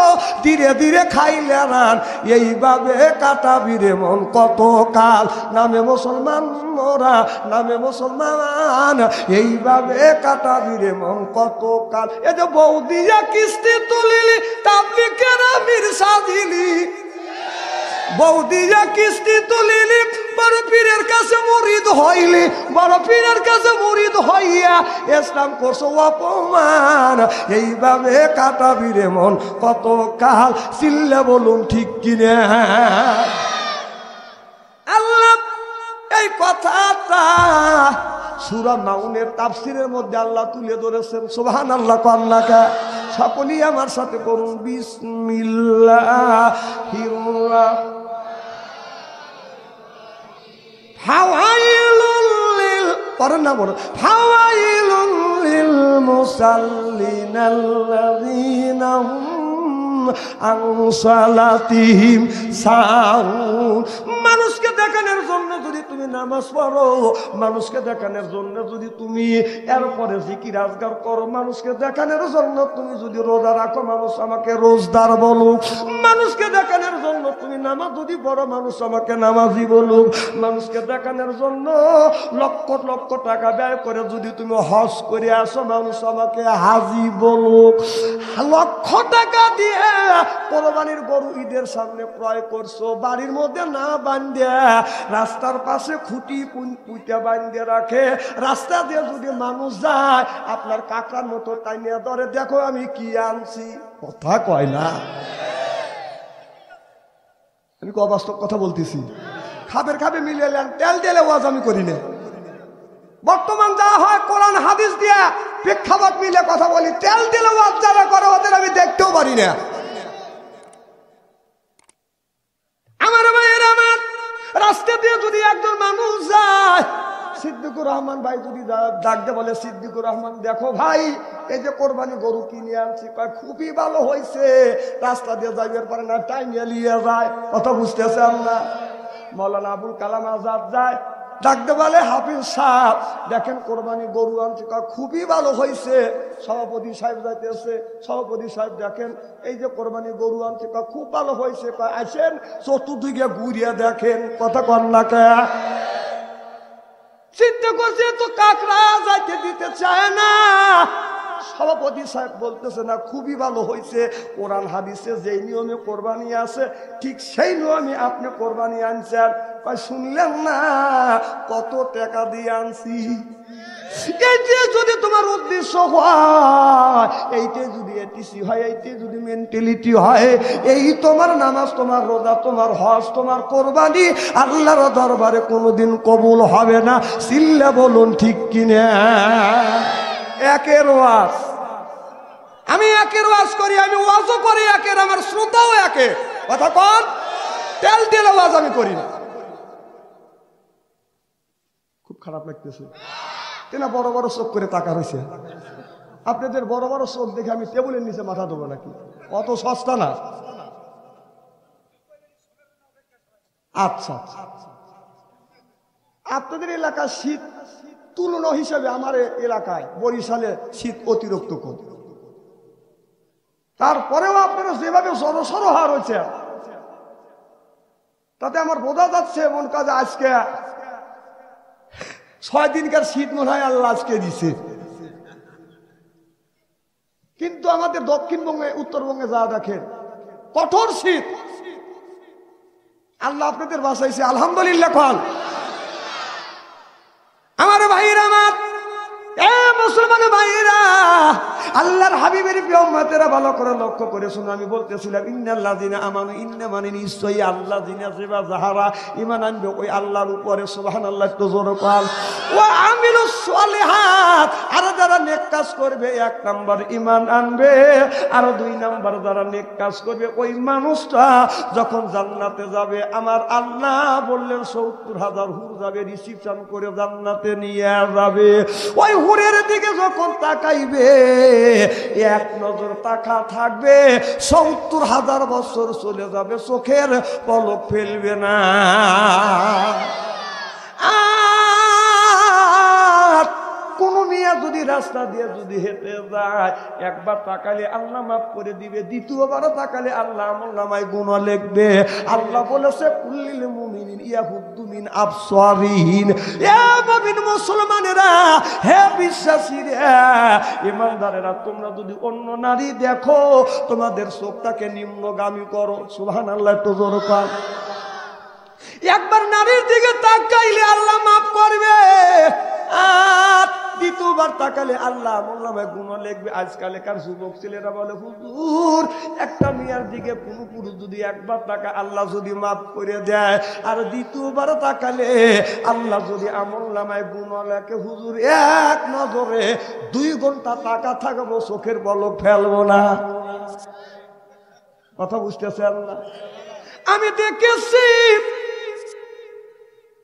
Speaker 1: ধীরে ধীরে খাইলে রাত। এইভাবে কাটাবি রে মন কতকাল, নামে মুসলমান মোরা, নামে মুসলমান, এইভাবে কাটাবি রে মন কতকাল। এ যে বৌদিয়া কিস্তি তুলিলি, তাবলিগের আমির সাজিলি, বৌদিয়া কিস্তি তুলিলি বড় পীরের কাছে মুরিদ হইলি, বড় পীরের কাছে মুরিদ হইয়া ইসলাম করছো অপমান। এইভাবে কাটাবি রে মন কত কাল, চিল্লে বলুন ঠিক কিনা। আল্লাহ এই কথাটা সূরা মাউনের তাফসীরের মধ্যে আল্লাহ তুলে ধরেছেন। সুবহানাল্লাহ কন্নাকা সকলেই আমার সাথে করুন বিসমিল্লাহির ফাওয়াইলুল লিল, পড়েন না বড়, ফাওয়াইলুল লিল মুসাল্লিনাল্লাযীনা হুম আন সালাতিহিম সাহুন। মানুষকে দেখানোর জন্য যদি তুমি নামাজ পড়ো, মানুষকে দেখানোর জন্য যদি তুমি এরপরে জিকির আজগার করো, মানুষকে দেখানোর জন্য তুমি যদি রোজা রাখো, মানুষ আমাকে রোজদার বলুক। মানুষকে দেখানোর জন্য তুমি নামাজ যদি পড়ো, মানুষ আমাকে নামাজি বলুক। মানুষকে দেখানোর জন্য লক্ষ লক্ষ টাকা ব্যয় করে যদি তুমি হজ করে আসো, মানুষ আমাকে হাজি বলুক। লক্ষ টাকা দিয়ে কোরবানির গরু ঈদের সামনে ক্রয় করছো, বাড়ির মধ্যে না বান্ধে রাস্তার পাশে খুঁটি পুঁতে বান্ধে রাখে, রাস্তা দিয়ে যদি মানুষ যায় আপনার কাকার মতো টাইনিয়া ধরে, দেখো আমি কি আনছি। কথা কয় না, আমি অবাস্তব কথা বলতেছি। খাবের খাবে মিলে তেল দিলে ওয়াজ আমি করি না। বর্তমান যা হয় কোরআন হাদিস দিয়ে প্রেক্ষাপট মিলে কথা বলি, তেল দিলে ওয়াজ যারা করে ওদের আমি দেখতেও পারি না। আমার ভাইয়ের, আমার রাস্তা দিয়ে যদি একজন মানুষ যায়, সিদ্দিকুর রহমান ভাই যদি ডাকতে বলে, সিদ্দিকুর রহমান দেখো ভাই এই যে কোরবানি গরু কিনে আনছি, কয় খুবই ভালো হয়েছে। রাস্তা দিয়ে যাইবার পারে না, টাইনিয়া লিয়ে যায়। কথা বুঝতেছেন না? মৌলানা আবুল কালাম আজাদ যায়, ডাকতে বলে হাফিজ সাহেব দেখেন কোরবানি গরু আনছি, কয় খুবই ভালো হয়েছে। সভাপতি সাহেব যাইতেছে, সভাপতি সাহেব দেখেন এই যে কোরবানি গরু আনছি, কয় খুব ভালো হয়েছে। কয় আসেন চতুর্দিকে ঘুরিয়ে দেখেন। কথা কন না কে? চিন্তা করছে তো কাকরা যাইতে দিতে চায় না। সভাপতি সাহেব বলতেছে না খুবই ভালো হয়েছে, কোরআন হাদিসে যেই নিয়মে কোরবানি আছে ঠিক সেই নিয়মে আপনি কোরবানি আনছেন। কয় শুনলেন না কত টাকা দিয়ে আনছি? এইটা যদি তোমার উদ্দেশ্য হয়, এইটা যদি এটিসি হয়, এইটা যদি মেন্টালিটি হয়, এই তোমার নামাজ, তোমার রোজা, তোমার হজ, তোমার কোরবানি আল্লাহর দরবারে কোনোদিন কবুল হবে না। চিল্লা বলুন ঠিক কিনা? একের ওয়াজ, আমি একের ওয়াজ করি, আমি ওয়াজও করি একের, আমার শ্রোতাও একে। কথা কন, তেল তেল ওয়াজ আমি করি না। খুব খারাপ লাগতেছে না? বড় বড় চোখ করে তাকা হয়েছে। আপনাদের বড় বড় চোখ দেখে আমি টেবিলের নিচে মাথা দেবো নাকি? অত সস্তা না। আচ্ছা, আপনাদের এলাকার শীত তুলনা হিসাবে আমার এলাকায় বরিশালে শীত অতিরিক্ত কম। তারপরেও আপনারা যেভাবে জড়সড় হার হয়েছে, তাতে আমার বোঝা যাচ্ছে এমন কাজ আজকে 6 দিনকার শীত মনে হয় আল্লাহ আজকে দিছে। কিন্তু আমাদের দক্ষিণবঙ্গে, উত্তরবঙ্গে যা দেখেন কঠোর শীত। আল্লাহ আপনাদের বাঁচাইছে, আলহামদুলিল্লাহ। খান আমার ভাইরা, আমার মুসলমান ভাইরা, আল্লাহর হাবিবের প্রিয় উম্মতেরা ভালো করে লক্ষ্য করে শুনো। আমি বলতেছিলাম ইন্নাল্লাযিনা আমানু, ইন্না মানে নিশ্চয়ই আল্লাযিনা যেবা যাহারা ঈমান আনবে ওই আল্লাহর উপরে, সুবহানাল্লাহ একটু জোরে বল, ওয়া আমিলুস সলিহাত, আর যারা নেক কাজ করবে 1 নাম্বার ঈমান আনবে, আর 2 নাম্বার যারা নেক কাজ করবে, ওই মানুষটা যখন জান্নাতে যাবে আমার আল্লাহ বললেন 70,000 হুর যাবে রিসিপশন করে জান্নাতে নিয়ে যাবে। ওই হুরের দিকে যখন তাকাইবে 1 নজর তাকা থাকবে, 70,000 বছর চলে যাবে, চোখের পলক ফেলবে না। কোন মিয়া যদি রাস্তা দিয়ে যদি হেঁটে যায়, একবার তাকালে আল্লাহ মাফ করে দিবে, দ্বিতীয়বার তাকালে আল্লাহ আমলনামায় গুনাহ লিখবে। আল্লাহ বলেছে কুল্লিল মুমিনিন ইয়াহুদ্দু মিন আবসারিহিন। এ মুমিন মুসলমানেরা, হে বিশ্বাসীরা, ঈমানদারেরা, তোমরা যদি অন্য নারী দেখো তোমাদের চোখটাকে নিম্নগামী করো। সুবহানাল্লাহ একটু জোরে বল। একবার নারীর দিকে তাকাইলে আল্লাহ মাফ করবে, আর দ্বিতীয়বার তাকালে আল্লাহ আমলনামায় গুনাহ লিখবে। আজকালকার যুবক ছেলেরা বলে, হুজুর একটা মেয়ের দিকে কোন পুরুষ যদি একবার তাকায় আল্লাহ যদি মাফ করে দেয়, আর দ্বিতীয়বার তাকালে আল্লাহ যদি আমলনামায় গুনাহ লেখে, হুজুর এক নজরে 2 ঘন্টা তাকা থাকবো, চোখের পলক ফেলবো না। কথা বুঝতেছেন না? আমি দেখেছি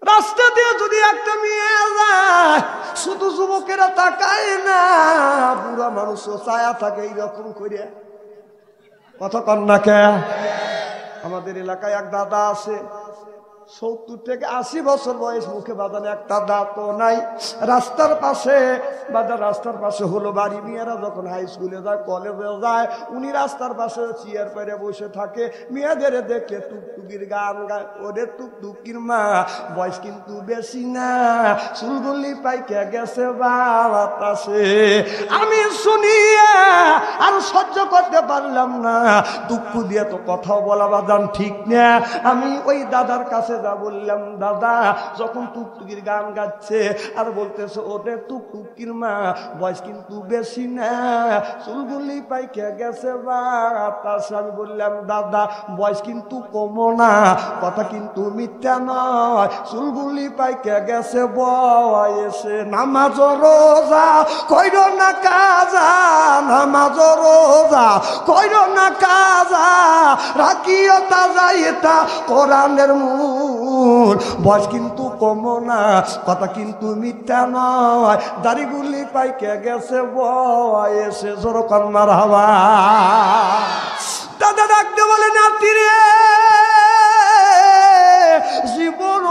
Speaker 1: রাস্তা দিয়ে যদি একটা মেয়ে যায়, শুধু যুবকেরা তাকায় না, বুড়া মানুষও ছায়া থাকে এইরকম করে। কথা কন না কে? আমাদের এলাকায় এক দাদা আছে, 70 থেকে 80 বছর বয়স, মুখে বাদানে একটা দাঁতও নাই। রাস্তার পাশে রাস্তার পাশে হলো বাড়ি। মেয়েরা যখন হাই স্কুলে যায়, কলেজে যায়, উনি রাস্তার পাশে চেয়ার পেরে বসে থাকে। মেয়েদের দেখলে টুকটুকির গান গায়। ওরে টুকটুকির মা, বয়স কিন্তু বেশি না, চুলগুলি পাইকে গেছে বাতাসে। আমি শুনিয়ে আর সহ্য করতে পারলাম না, দুঃখ দিয়ে তো কথাও বলা বাদান ঠিক না। আমি ওই দাদার কাছে যা বললাম, দাদা যখন টুকটুকির গান গাচ্ছে আর বলতেছে ওরে টুকটুকির মা, বয়স কিন্তু বেশি না, চুলগুলি পাইকে গেছে বাতাসে। আমি বললাম, দাদা বয়স কিন্তু কমো না, কথা কিন্তু মিথ্যা নয়, চুলগুলি পাইকে গেছে বয়সে। নামাজ রোজা কইর না কাজা, নামাজ রোজা কইর না কাজা, রাখিও তাজা এটা কোরআনের মূল, বয়স কিন্তু কমো না, কথা কিন্তু মিথ্যা নয়, দাড়িগুলি পাইকে গেছে বয়সে। জোর কর মারহাবা। দাদা ডাকতে বলে, নাতি রে জীবন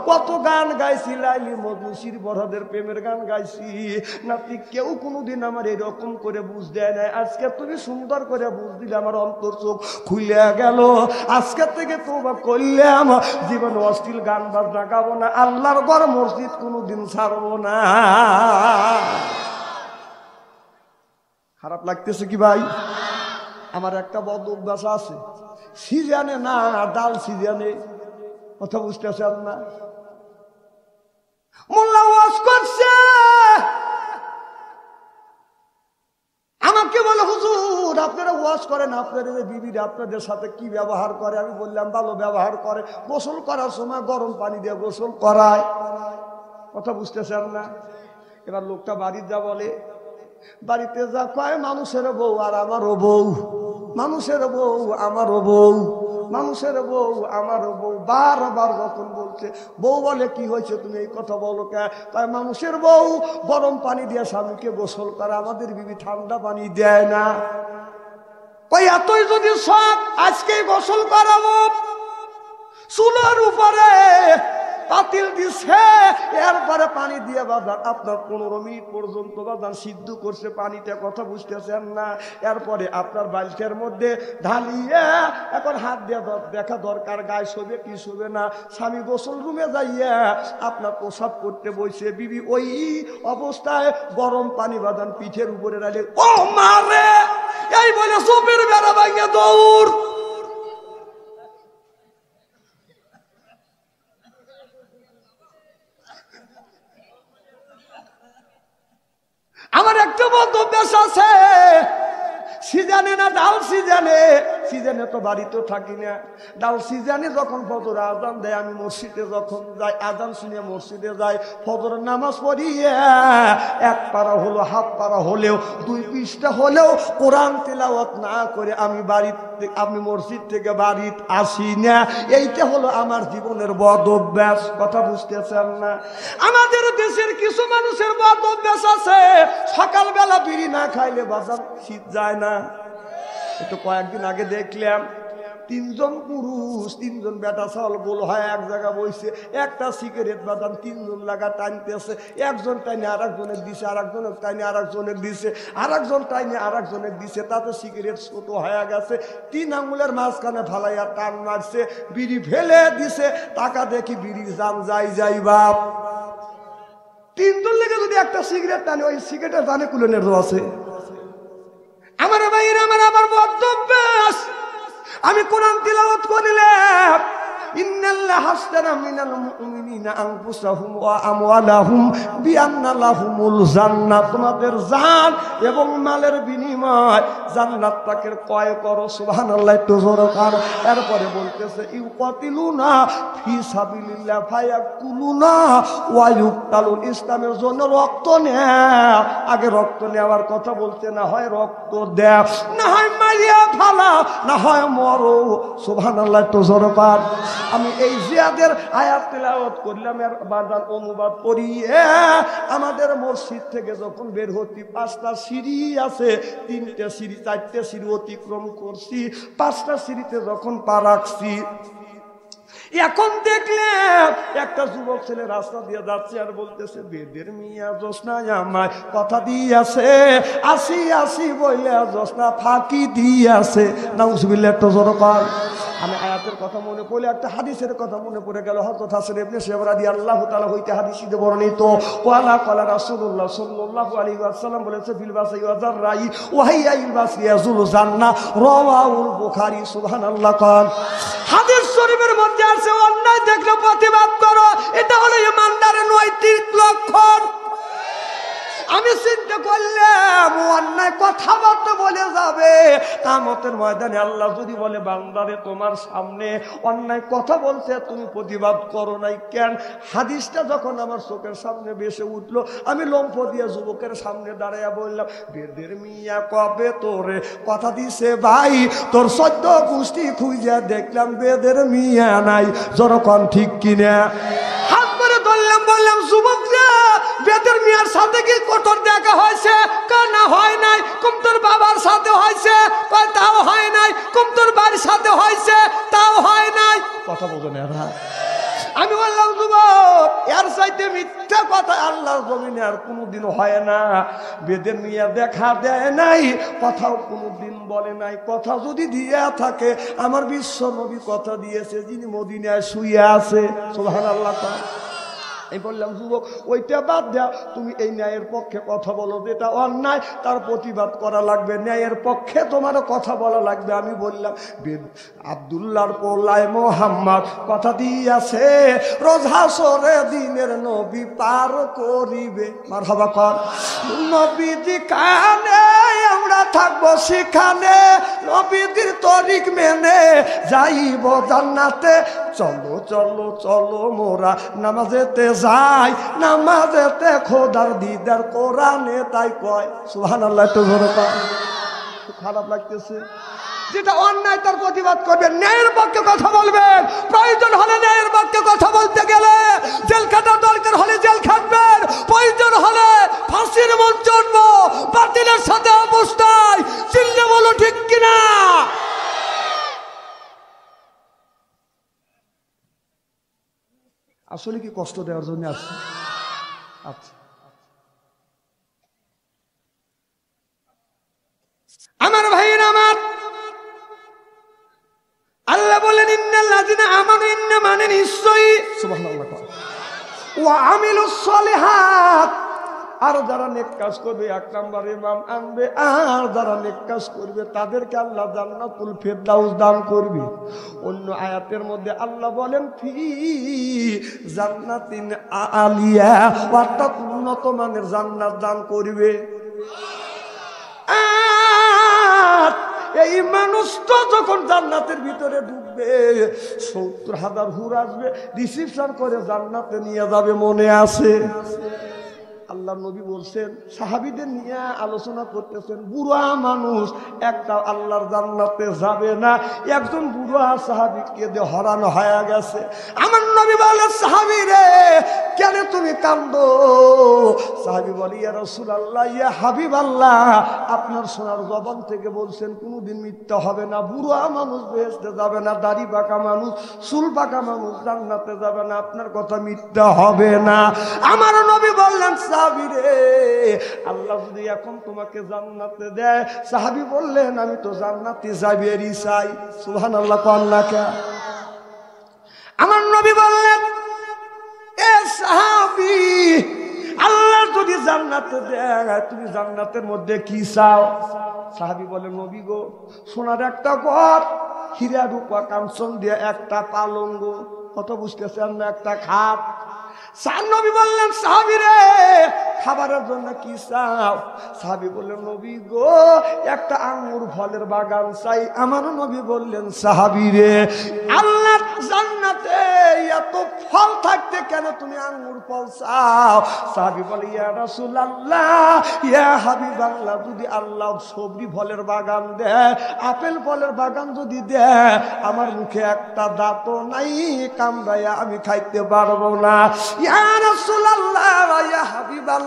Speaker 1: কত গান গাইছি, লাইলি মজনুসির বড়দের প্রেমের গান গাইছি, নাতি কেউ কোনোদিন আমার এরকম করে বুঝ দেয় নাই। আজকে তুমি সুন্দর করে বুঝ দিলে আমার অন্তর চোখ খুলে গেল। আজকে থেকে তওবা করলাম, জীবন অশ্লীল গান বাজনা গাবো না, আল্লাহর ঘর মসজিদ কোনোদিন ছাড়বো না। খারাপ লাগতেছে কি ভাই? আমার একটা বদ অভ্যাস আছে, সিজানে না ডাল সিজানে। কথা বুঝতেছেন না? মোল্লা ওয়াজ করছে, আমাকে বলে, হুজুর আপনারা ওয়াজ করেন, আপনাদের বিবিরা আপনাদের সাথে কি ব্যবহার করে? আমি বললাম, ভালো ব্যবহার করে, গোসল করার সময় গরম পানি দিয়ে গোসল করায়। কথা বুঝতেছেন না? এবার লোকটা বাড়িতে যা বলে, বাড়িতে যা কয়, মানুষের বউ আর আমারও বউ, মানুষের বউ আমারও বউ, মানুষের বউ আমারও বউ। বারবার যখন বলছে, বউ বলে, কি হয়েছে তুমি এই কথা বলো কে? তাই মানুষের বউ গরম পানি দিয়ে স্বামীকে গোসল করে, আমাদের বিবি ঠান্ডা পানি দেয় না। কই এতই যদি শখ, আজকেই গোসল করাবো। চুলার উপরে পাতিল দিছে, এরপরে পানি দিয়ে বাজার আপনার 15 মিনিট পর্যন্ত বাজার সিদ্ধ করছে পানিটা। কথা বুঝতেছেন না? এরপরে আপনার বালতির মধ্যে ঢালিয়ে এখন হাত দিয়ে দেখা দরকার, গায়ে শোবে কি শোবে না। স্বামী গোসল রুমে যাইয়া আপনার প্রসাব করতে বসে, বিবি ওই অবস্থায় গরম পানি বাদান পিঠের উপরে ডালে, ও মারে, এই বলে চোপের বেড়া ভাঙে দৌড়। আমার একটা বন্ধু অভ্যাস আছে, সিজানে না ডাল সিজানে, সিজানে তো বাড়িতেও থাকি না, ডাল সিজানে যখন ফজর আজান দেয়, আমি মসজিদে যখন যাই, আজান শুনে মসজিদে যাই, ফজরের নামাজ পড়িয়ে 1 পারা হলো, হাফ পারা হলেও, 2 পৃষ্ঠা হলেও কোরআন তেলাওয়াত না করে আমি মসজিদ থেকে বাড়িতে আসি না। এইটা হলো আমার জীবনের বদ অভ্যাস। কথা বুঝতেছেন না? আমাদের দেশের কিছু মানুষের বদ অভ্যাস আছে, সকালবেলা বিড়ি না খাইলে বাজার শীত যায় না। একটু কয়েকদিন আগে দেখলাম 3 জন পুরুষ 3 জন বেটা চাল গোল হয় এক জায়গা বসে, একটা সিগারেট বাদাম 3 জন লাগা টানতেছে, একজন টাইনে আরেকজনের দিছে, আরেকজনের টাইনে আরেকজনের দিছে, আরেকজন টাইনে আরেকজনের দিছে, তাতে সিগারেট ছোট হয়ে গেছে, 3 আঙুলের মাঝখানে ফালাইয়া টান মারছে, বিড়ি ফেলে দিছে, টাকা দেখি বিড়ির জান যাই বাপ। 3 জন লেগে যদি একটা সিগারেট টানে, ওই সিগারেটের জানে কুলেনের আছে। আমার ভাইয়ের আমার বদ্ধ অভ্যাস, আমি কোরআন তিলাওয়াত করিলে ইন্নাল্লাহ হাসতারা মিনাল মুমিনিনা আনফুসাহুম ওয়া আমওয়ালাহুম বিআন্না লাহুমুল জান্নাহ, তোমাদের জান এবং মালের বিনিময় জান্নাতটাকে ক্রয় করো। সুবহানাল্লাহ, একটু জোরে কার। এরপরে বলতেছে ইউকাতিলুনা ফি সাবিলিল্লাহ ফায়াকুলুনা ওয়া ইউকতালুন, ইসলামের জন্য রক্ত নেয়। আগে রক্ত নেওয়ার কথা বলতে, না হয় রক্ত দেয়, না হয় মারিয়া ফালা, না হয় মরো। সুবহানাল্লাহ, একটু জোরে কার। আমি এই জিহাদের আয়াত তেলাওয়াত করলাম, এর বাদান অনুবাদ করিয়ে আমাদের মসজিদ থেকে যখন বের হতি 5টা সিঁড়ি আছে, 3টে সিঁড়ি 4টে সিঁড়ি অতিক্রম করছি। 5টা সিঁড়িতে যখন পা রাখছি, এখন দেখলেন একটা যুবক ছেলে রাস্তা দিয়ে যাচ্ছে আর বলতেছে বেদের মিয়া জোসনা আমায় কথা দিয়েছে, আসি আসি বলে জোসনা ফাঁকি দিয়েছে। নাউজুবিল্লাহ, একটু জোরে কার। আমি আয়াতের কথা মনে পড়লে একটা হাদিসের কথা মনে পড়ে গেল। হযরত হাসান ইবনে সাইয়্যিব রাদিয়াল্লাহু তাআলা হইতে হাদিসে বর্ণিত, ওয়ালা ক্বালা রাসূলুল্লাহ সাল্লাল্লাহু আলাইহি ওয়াসাল্লাম বলেছে ফিল বাসাই ওয়া যাররাই ওয়া হাইয়াইল বাসি ইয়াজুল জান্নাহ, রাওয়াহুল বুখারী। সুবহানাল্লাহ কান। হাদিস শরীফের মধ্যে আছে অন্যায় দেখলে প্রতিবাদ করো, এটা হলো ইমানদারের নৈতিক লক্ষণ। আমি চিন্তা করলাম অন্যায় কথাবার্তা বলে যাবে, কিয়ামতের ময়দানে আল্লাহ যদি বলে বান্দারে তোমার সামনে অন্যায় কথা বলছে, তুমি প্রতিবাদ করো নাই কেন? হাদিসটা যখন আমার চোখের সামনে ভেসে উঠলো, আমি লম্ফ দিয়ে যুবকের সামনে দাঁড়াইয়া বললাম বেদের মিয়া কবে তোরে কথা দিছে ভাই, তোর 14 গোষ্ঠী খুঁজে দেখলাম বেদের মিয়া নাই। যখন ঠিক কিনা হাত করে ধরলাম, বললাম যুবক বেদের মিয়ার সাথে কি কঠোর দেখা হয়েছে? না হয় নাই। কুম তোর বাবার সাথে হয়েছে? তাও হয় নাই। কুম তোর বাড়ির সাথে হয়েছে? তাও হয় নাই। কথা বলতো না। আমি বললাম যুবক, এর চাইতে মিথ্যা কথা আল্লাহর জমিনে আর কোনোদিন হয় না। বেদের মিয়া দেখা দেয় নাই, কথাও কোনোদিন বলে নাই। কথা যদি দিয়ে থাকে, আমার বিশ্ব নবী কথা দিয়েছে, যিনি মদিনায় শুয়ে আছে। সুবহানাল্লাহ। আমি বললাম যুবক, ওইটা বাদ দাও, তুমি এই ন্যায়ের পক্ষে কথা বলো, যেটা অন্যায় তার প্রতিবাদ করা লাগবে, ন্যায়ের পক্ষে তোমার কথা বলা লাগবে। আমি বললাম আব্দুল্লাহর পোলায় মোহাম্মদ কথা দিয়েছে রোজ হাসরে দিনের নবী পার করিবে। মারহাবা কর। নবীজি কানে আমরা থাকবো সেখানে, নবীজির তরিক মেনে যাইব জান্নাতে। চলো চলো চলো মোরা নামাজেতে যাই, নামাজেতে খোদার দিদার কোরআনে তাই কয়। সুবহানাল্লাহ, একটু জোরে কয়। খারাপ লাগতেছে। যেটা অন্যায় তার প্রতিবাদ করবেন, ন্যায়ের পক্ষে কথা বলবেন। প্রয়োজন হলে ন্যায়ের পক্ষে কথা বলতে গেলে জেল খাটা দরকার হলে জেল খাটবেন, প্রয়োজন হলে ফাঁসির মন চড়বো। বাতিলের সাথে অবস্থায় চিল্লে বলো ঠিক কিনা। আসলে কি কষ্ট দেওয়ার জন্য আসছে? আচ্ছা, আমার ভাইয়ের আমার আল্লাহ বলেন ইন্নাল্লাযিনা আমানু, ইন্না মানে নিশ্চয়ই, সুবহানাল্লাহ, ওয়া আমিলুস সলিহাত, আর যারা নেক কাজ করবে 1 নাম্বার ইমান আনবে, আর যারা নেক কাজ করবে তাদেরকে আল্লাহ জান্নাতুল ফেরদাউস দান করবে। অন্য আয়াতের মধ্যে আল্লাহ বলেন ফি জান্নাতিন আলিয়া, অর্থাৎ উন্নত মানের জান্নাত দান করবে। এই মানুষ তো যখন জান্নাতের ভিতরে ঢুকবে 70,000 হুর আসবে, রিসিপশন করে জান্নাতে নিয়ে যাবে, মনে আছে? আল্লাহ নবী বলছেন, সাহাবীদের নিয়ে আলোচনা করতেছেন, বুড়া মানুষ একটা আল্লাহর জান্নাতে যাবে না। একজন বুড়া সাহাবী কেঁদে হরান হয়ে গেছে। আমার নবী বলে, সাহাবী রে কেন তুমি কান্দো? সাহাবী বলে, ইয়া রাসূলুল্লাহ, ইয়া হাবিবাল্লাহ, আপনার সোনার জবান থেকে বলছেন কোনোদিন মিথ্যা হবে না। বুড়া মানুষ বেহেশতে যাবে না, দাড়ি পাকা মানুষ, চুল পাকা মানুষ জান্নাতে যাবে না, আপনার কথা মিথ্যা হবে না। আমার নবী বললেন, সাহাবী রে আল্লাহ যদি এখন তোমাকে জান্নাতে দেয়, সাহাবী বললেন আমি তো জান্নাতে যাবেরই চাই। সুবহানাল্লাহ, আল্লাহ কে। আমার নবী বললেন, এ সাহাবী, আল্লাহ যদি জান্নাতে দেয় তুমি জান্নাতের মধ্যে কি চাও? সাহাবী বলে, নবী গো, সোনার একটা ঘর, হীরা রূপা কাঞ্চন দিয়ে একটা পালঙ্গ, কত বুঝতেছেন না, একটা খাট। সার নবী বললেন সাহাবী রে খাবারের জন্য কি চাও? সাহাবী বললেন নবী গো একটা আঙ্গুর ফলের বাগান চাই। আমার নবী বললেন সাহাবী রে আল্লাহ জান্নাতে এত ফল থাকতে কেন তুমি আঙ্গুর ফল চাও? সাহাবী বলে ইয়া রাসূলুল্লাহ ইয়া হাবিবাল্লাহ, যদি আল্লাহ সবজি ফলের বাগান দেয়, আপেল ফলের বাগান যদি দেয়, আমার মুখে একটা দাঁতও নাই, কামড়াইয়া আমি খাইতে পারবো না। ইয়া রাসূলুল্লাহ ইয়া হাবিবাল্লাহ,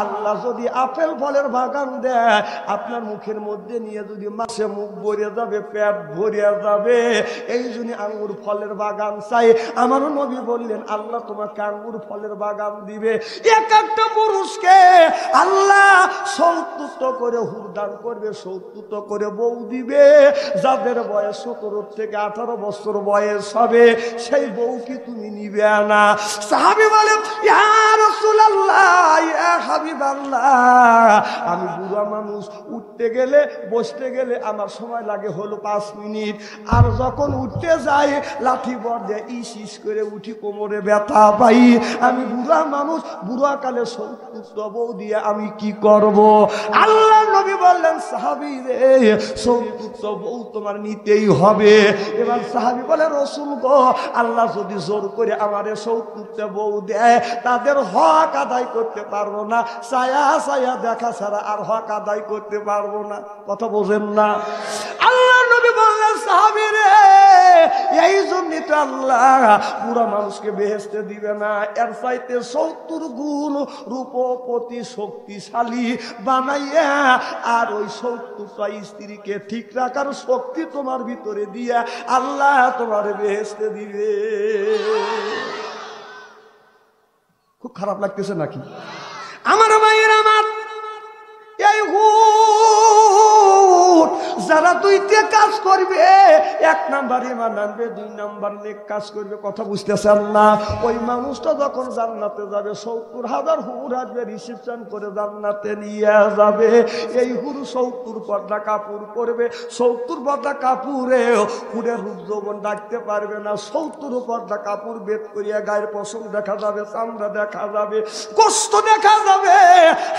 Speaker 1: আল্লাহ যদি আপেল ফলের বাগান দেয়, আপনার মুখের মধ্যে নিয়ে যদি মাছে মুখ ভরে যাবে, পেট ভরে যাবে, এই জন্য আঙ্গুর ফলের বাগান চাই। আমার নবী বললেন আল্লাহ তোমাকে আঙ্গুর ফলের বাগান দিবে। এক একটা পুরুষকে আল্লাহ ৭০ করে হুর দান করবে, ৭০ করে বউ দিবে। যাদের বয়স ১৭ থেকে ১৮ বছর বয়স হবে, সেই বউ কি তুমি নিবে না? সাহাবী বলে ইয়া রাসূলুল্লাহ ইয়া হাবিবাল্লাহ, আমি বুড়া মানুষ, উঠতে গেলে বসতে গেলে আমার সময় লাগে হলো 5 মিনিট, আর যখন উঠতে যাই লাঠি বর দিয়ে ইস করে উঠি, কোমরে ব্যথা পাই। আমি বুড়া মানুষ, বুড়া কালে ৭০ বউ দিয়ে আমি কি করব? আল্লাহ নবী বললেন সাহাবী রে ৭০ বউ তোমার নিতেই হবে। এবার সাহাবী বলে রাসূল গো আল্লাহ যদি জোর করে আমারে ৭০ বউ দেয়, তাদের হক আদায় করতে পারবো না, ছায়া ছায়া দেখা ছাড়া আর হক আদায় করতে পারবো না। কথা বোঝেন না? আল্লাহ নবী বললেন সাহাবী রে এই জন্যই তো আল্লাহ পুরা মানুষকে বেহেশতে দিবে না, এর চাইতে ৭০ গুণ রূপপতি শক্তিশালী বানাইয়া আর ওই ৭০টা স্ত্রীকে ঠিক রাখার শক্তি তোমার ভিতরে দিয়া আল্লাহ তোমার বেহেশতে দিবে। খুব খারাপ লাগতেছে নাকি? আমার ভাইয়ের আমার এই যারা দুইটা কাজ করবে, 1 নাম্বার ঈমান আনবে, 2 নাম্বার নেক কাজ করবে, কথা বুঝতেছেন না? ওই মানুষটা যখন জান্নাতে যাবে ৭০,০০০ হুর আসবে, রিসেপশন করে জান্নাতে নিয়ে যাবে। এই হুর ৭০ পর্দা কাপড় পরবে, ৭০ পর্দা কাপড়ে হুরের রূপ যৌবন ডাকতে পারবে না। ৭০ পর্দা কাপড় বেদ করিয়া গায়ের পশম দেখা যাবে, চামড়া দেখা যাবে, কষ্ট দেখা যাবে,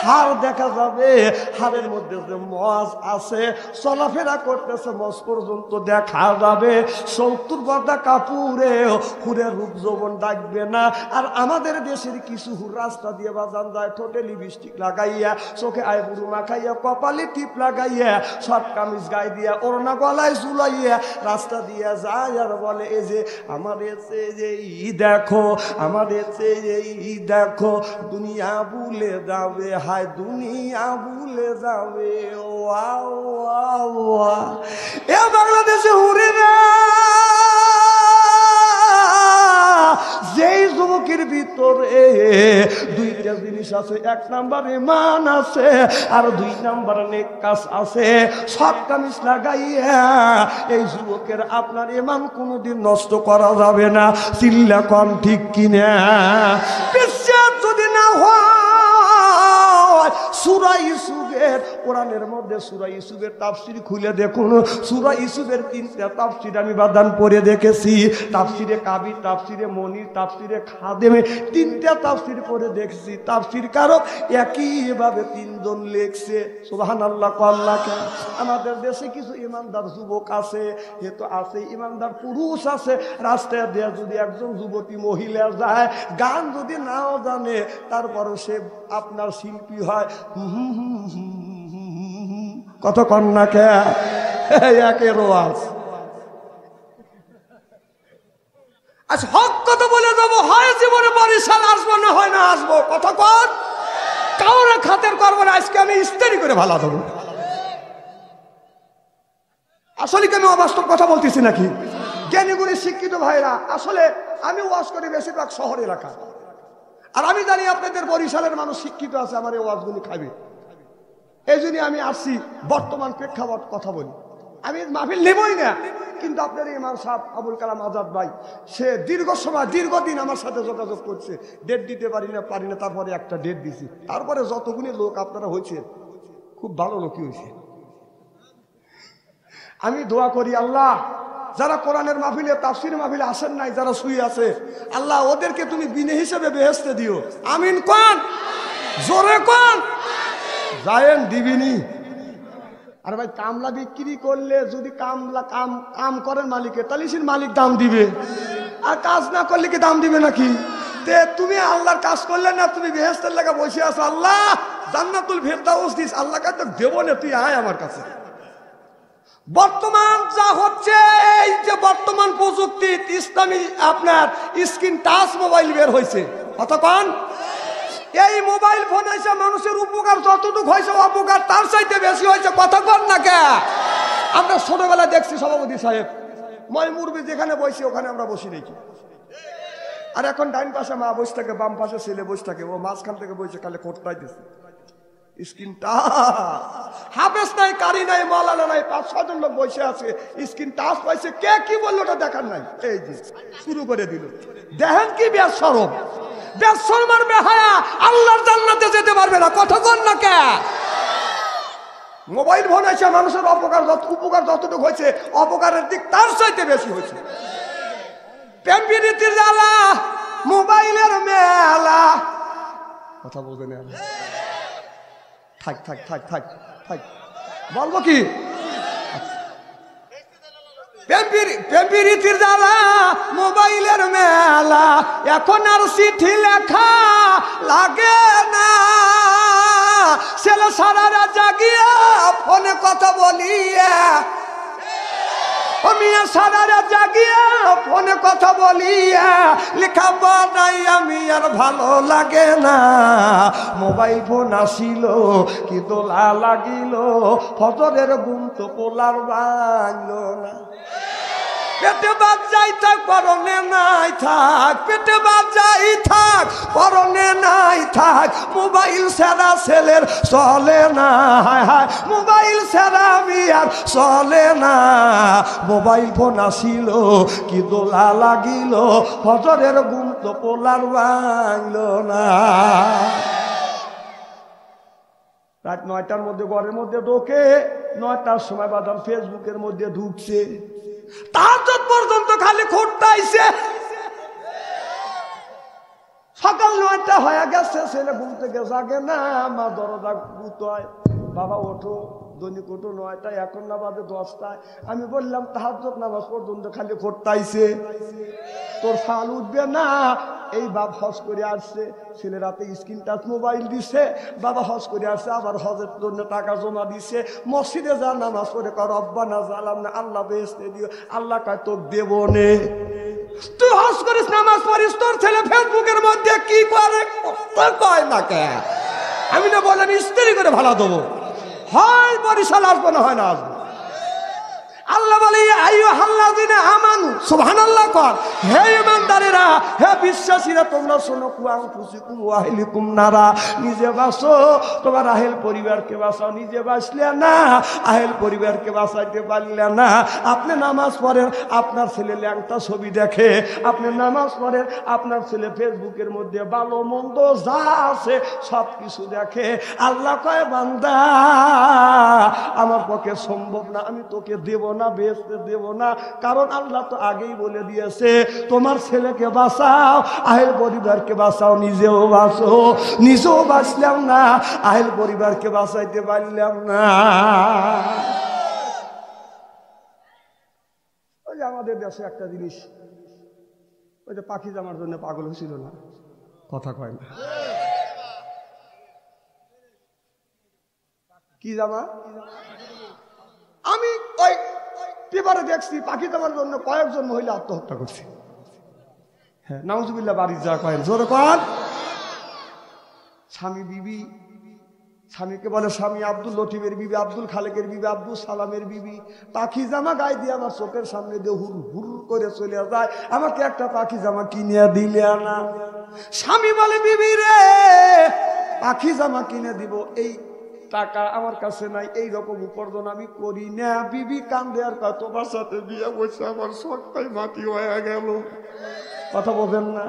Speaker 1: হাড় দেখা যাবে, হাড়ের মধ্যে যে মজ আছে, চলাফেরা করতেছে, মজ পর্যন্ত দেখা যাবে। ৭০ পর্দা কাপড়ে হুরের রূপ যৌবন ডাকবে না। আর আমাদের দেশের কিছু হুর রাস্তা দিয়ে বাজান যায়, ঠোঁটে লিপস্টিক লাগাইয়া, চোখে আইবুড়ো মাখাইয়া, কপালে টিপ লাগাইয়া, শর্ট কামিজ গায়ে দিয়া, ওড়না গলায় ঝুলাইয়া রাস্তা দিয়া যায় আর বলে এই যে আমার এসে যে ই দেখো, আমার এসে যে ই দেখো, দুনিয়া ভুলে যাবে, হায় দুনিয়া ভুলে যাবে। ওয়া ওয়া ওয়া এ বাংলাদেশে হুরে না, যেই যুবকের ভিতরে 2টা জিনিস আছে, 1 নাম্বার ঈমান আছে আর 2 নাম্বার নেক কাজ আছে, শর্ট কামিজ লাগাইয়া এই যুবকের আপনার ঈমান কোনোদিন নষ্ট করা যাবে না। চিল্লা কম ঠিক কিনা? বিশ্বাস যদি না হয় সূরা ইউসুফের, কোরআনের মধ্যে সূরা ইউসুফের তাফসীর খুলে দেখুন। সূরা ইউসুফের 3টা তাফসীর আমি বাদান পড়ে দেখেছি, তাফসীরে কাবি, তাফসীরে মনির, তাফসীরে খাদেমে, 3টা তাফসীর পড়ে দেখেছি। তাফসীর কারক একইভাবে 3 জন লিখছে। সুবহানাল্লাহ আল্লাহকে। আমাদের দেশে কিছু ইমানদার যুবক আছে, এ তো আছে ইমানদার পুরুষ আছে, রাস্তায় দিয়ে যদি একজন যুবতী মহিলা যায়, গান যদি নাও জানে, তারপরও সে আপনার শিল্পী হয়। কত কন্যা কে একের ওয়াজ। আচ্ছা হক কথা বলে যাবো, হয় জীবনে বরিশাল আসবো, না হয় না আসবো, কথা কর, কাউরে খাতের করবো না। আজকে আমি ইস্তেরি করে ভালো দেবো। আসলে কি আমি অবাস্তব কথা বলতেছি নাকি? জ্ঞানীগুণী শিক্ষিত ভাইরা, আসলে আমি ওয়াজ করি বেশিরভাগ শহর এলাকা, আর আমি জানি আপনাদের বরিশালের মানুষ শিক্ষিত আছে, আমার এই ওয়াজগুলি খাবে। এই জন্য আমি আসছি বর্তমান প্রেক্ষাপট কথা বলি। আমি মাহফিল নেবই না, কিন্তু আপনার ইমাম সাহেব আবুল কালাম আজাদ ভাই, সে দীর্ঘ সময় দীর্ঘদিন আমার সাথে যোগাযোগ করছে, ডেট দিতে পারি না, তারপরে একটা ডেট দিছি। তারপরে যতগুলি লোক আপনারা হয়েছে, খুব ভালো লোকই হয়েছে। আমি দোয়া করি আল্লাহ যারা কোরআনের মাহফিলে তাফসীর মাহফিলে আসেন নাই, যারা শুয়ে আছে, আল্লাহ ওদেরকে তুমি বিনে হিসেবে বেহেশতে দিও। আমিন কোন, জোরে কোন, যায়েন দিবিনি। আর ভাই কামলা বিক্রি করলে যদি কাম করেন মালিকের, তাহলে সে মালিক দাম দিবে, আর কাজ না করলে কি দাম দিবে নাকি? তে তুমি আল্লাহর কাজ করলে না, তুমি বেহেশতের লাগা বসে আছো, আল্লাহ জান্নাতুল ফেরদাউস দিস, আল্লাহ কাছে দেব না, তুই আয় আমার কাছে। বর্তমান যা হচ্ছে, এই যে বর্তমান প্রযুক্তি ইসলামী আপনার স্ক্রিন টাচ মোবাইল বের হয়েছে, কতক্ষণ এই মোবাইল ফোন এসে মানুষের উপকার যতটুকু হয়েছে অপকার তার চাইতে বেশি হয়েছে, কতক্ষণ না কে? আমরা ছোটবেলায় দেখছি সভাপতি সাহেব মই মুরবি যেখানে বসি ওখানে আমরা বসি দেখি, আর এখন ডাইন পাশে মা বসে থাকে, বাম পাশে ছেলে বসে থাকে, ও মাঝখান থেকে বসে খালি কোটটাই দিচ্ছে স্ক্রিন টাচ। হাফেজ নাই, কারি নাই, মাওলানা নাই, 5-6 জন লোক বসে আছে, স্ক্রিন টাচ পাইছে, কে কি বললো ওটা দেখার নাই, এই যে শুরু করে দিল। দেখেন কি বেশরম, বেশরম আর বেহায়া, আল্লাহর জান্নাতে যেতে পারবে না, কতক্ষণ না কে? মোবাইল ফোন এসে মানুষের উপকার যতটুকু হয়েছে অপকারের দিক তার চাইতে বেশি হয়েছে। প্রেম প্রীতির জ্বালা, মোবাইলের মেলা, কথা বলবেন থাক থাক থাক থাক থাক, বলবো কি? প্রেম প্রীতির জ্বালা, মোবাইলের মেলা, এখন আর চিঠি লেখা লাগে না, ছেলে সারারা জাগিয়া ফোনে কথা বলিয়া, মিয়া সারারা জাগিয়া ফোনে কথা বলিয়া, লেখা বানাই আমি আর ভালো লাগে না, মোবাইল ফোন আসিল কি দোলা লাগিল, ফজরের ঘুম তো পোলার ভাঙল না, পেটে বাদ যাই থাক পরনে নাই থাক, পেটে বাদ যাই থাক পরনে নাই থাক, মোবাইল সেরা ছেলের চলে না, হায় হায় মোবাইল সেরা মিয়ার চলে না, মোবাইল ফোন আসিল কি দোলা লাগিল, ফজরের ঘুম তো পোলার ভাঙল না। রাত 9টার মধ্যে ঘরের মধ্যে ঢোকে, 9টার সময় বাদাম ফেসবুকের মধ্যে ঢুকছে, তাহাজ্জুদ পর্যন্ত খালি খুঁটতাইছে। সকাল 9টা হয়ে গেছে, ছেলে ঘুম থেকে জাগে না, মা দরজা গুতায়, বাবা ওঠো, দৈনিক ওঠো 9টায়, এখন না বাজে 10টায়। আমি বললাম তাহাজ্জুদ নামাজ পর্যন্ত খালি খুঁটতাইছে, তোর ফাল উঠবে না। এই বাপ হজ করে আসছে, ছেলে রাতে স্ক্রিন টাচ মোবাইল দিছে, বাবা হজ করে আসছে, আবার হজের জন্য টাকা জমা দিছে, মসজিদে যা নামাজ পড়ে কর রব্বানা জালামনা, আল্লাহ বেহেশতে দিও, আল্লাহ কয় তোকে দেব নে। তুই হজ করিস, নামাজ পড়িস, তোর ছেলে ফেসবুকের মধ্যে কি করে কয় না কে? আমি না বলেন ইস্ত্রি করে ভালো দেবো, হয় বরিশাল আসবো না হয় না আসবো। আল্লাহ বলে আইয়ুহাল্লাযিনা আমানু, সুবহানাল্লাহ কর, হে ঈমানদারেরা, হে বিশ্বাসীরা, তোমরা শোনো, কু আনফুসিকুম ওয়া আহলিকুম নারা, নিজে বাঁচো, তোমার আহেল পরিবারকে বাঁচাও, নিজে বাঁচলে না আহেল পরিবারকে বাঁচাইতে পারলে না। আপনি নামাজ পড়েন, আপনার ছেলে ল্যাংটা ছবি দেখে, আপনি নামাজ পড়েন, আপনার ছেলে ফেসবুকের মধ্যে ভালো মন্দ যা আছে সব কিছু দেখে। আল্লাহ কয় বান্দা আমার পক্ষে সম্ভব না, আমি তোকে দেব না, বেহেশতে দেব না, কারণ আল্লাহ তো আগেই বলে দিয়েছে তোমার ছেলেকে বাঁচাও, আহেল পরিবারকে বাঁচাও, নিজেও বাঁচো। নিজেও বাঁচলাম না, আহেল পরিবারকে বাঁচাইতে পারলাম না। ওই যে আমাদের দেশে একটা জিনিস, ওই যে পাখি জামার জন্য পাগল হয়েছিল না, কথা কয় না, কি জামা? আমি ওই পেপারে দেখছি পাখি জামার জন্য কয়েকজন মহিলা আত্মহত্যা করছে। হ্যাঁ, নাউজুবিল্লাহ, বাড়ি যা কয়েন জোরে কর। স্বামী বিবি, স্বামীকে বলে স্বামী আব্দুল লতিফের বিবি, আব্দুল খালেকের বিবি, আব্দুল সালামের বিবি, পাখি জামা গায়ে দিয়ে আমার চোখের সামনে দিয়ে হুর হুর করে চলে যায়, আমাকে একটা পাখি জামা কিনে দিলে না। স্বামী বলে বিবি রে, পাখি জামা কিনে দিব, এই টাকা আমার কাছে নাই, এই রকম উপার্জন আমি করি না। বিবি কান্দে আর কয় তোমার সাথে বিয়ে বসে আমার সবটাই মাটি হয়ে গেল। কথা বলবেন না।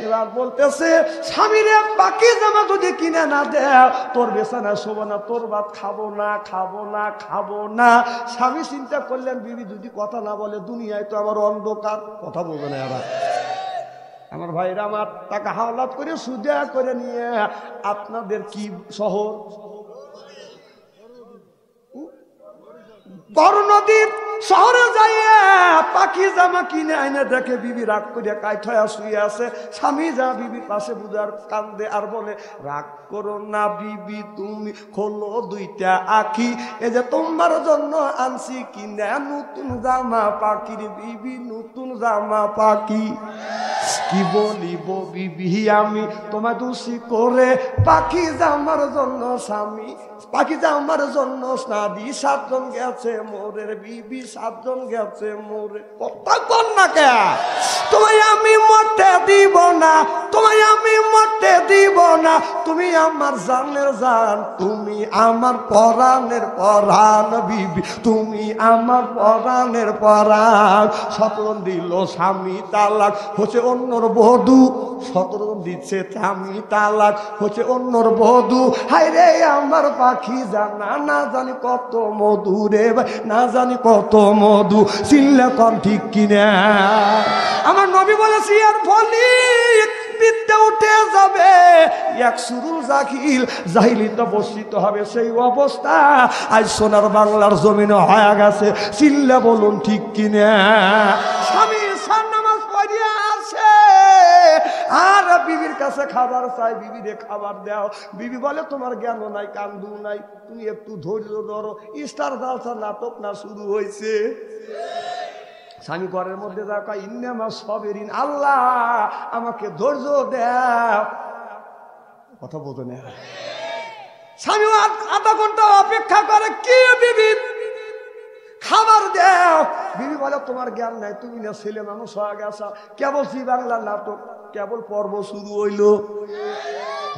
Speaker 1: এবার বলতেছে স্বামীরে বাকি জামা যদি কিনে না দেয় তোর বেচানা শোবো না, তোর ভাত খাবো না, খাবো না, খাবো না। স্বামী চিন্তা করলেন বিবি যদি কথা না বলে দুনিয়ায় তো আমার অন্ধকার। কথা বলবে না এরা আমার ভাইরা আমার টাকা হাওলাত করে সুদা করে নিয়ে আপনাদের কি শহর বড় নদীর শহরে যাইয়া পাখি জামা কিনে আইনে দেখে বিবি রাগ করে কাইঠয়া শুয়ে আছে। স্বামী যা বিবির পাশে বুঝার কান্দে আর বলে রাগ করো না বিবি তুমি খোলো দুইটা আখি, এই যে তোমার জন্য আনছি কিনে নতুন জামা পাখির বিবি নতুন জামা পাখি। কি বলিব বিবি আমি তোমায় দোষী করে পাখি জামার জন্য স্বামী পাখি জামার জন্য স্নাদি 7 জন গেছে মোরের বিবি 7 জন গেছে মোরে। কথা বল না কে তোমায় আমি মরতে দিব না, তোমায় আমি মরতে দিব না, তুমি আমার জানের জান, তুমি আমার পরাণের পরাণ বিবি, তুমি আমার পরাণের পরাণ। 17 দিল স্বামী তালাক হচ্ছে অন্যর বধূ, 17 দিচ্ছে স্বামী তালাক হচ্ছে অন্যর বধূ। হায় রে আমার পাখি জানা না জানি কত মধু রে ভাই, না জানি কত মধু। চিল্লা কম ঠিক কিনা আমার নবী বলেছি আর বলি বিদ্যা উঠে যাবে এক সুরুল জাহিল, জাহিলিতে বর্ষিত হবে সেই অবস্থা আজ সোনার বাংলার জমিনে হয়ে গেছে। চিল্লা বলুন ঠিক কিনা। স্বামী সার নামাজ পড়িয়া আছে আর বিবির কাছে খাবার চাই, বিবিরে খাবার দাও। বিবি বলে তোমার জ্ঞান নাই কান্দু নাই, তুমি একটু ধৈর্য ধরো, স্টার জালসা নাটক না শুরু হয়েছে। স্বামী ঘরের মধ্যে যা কয় ইন্নামা সাবিরিন, আল্লাহ আমাকে ধৈর্য দাও। কথা বলতো না স্বামী আধা ঘন্টা অপেক্ষা করে কি বিবি খাবার দাও। বিবি বলে তোমার জ্ঞান নাই, তুমি না ছেলে মানুষ হয়ে গেছ, কেবল জি বাংলার নাটক কেবল পর্ব শুরু হইল।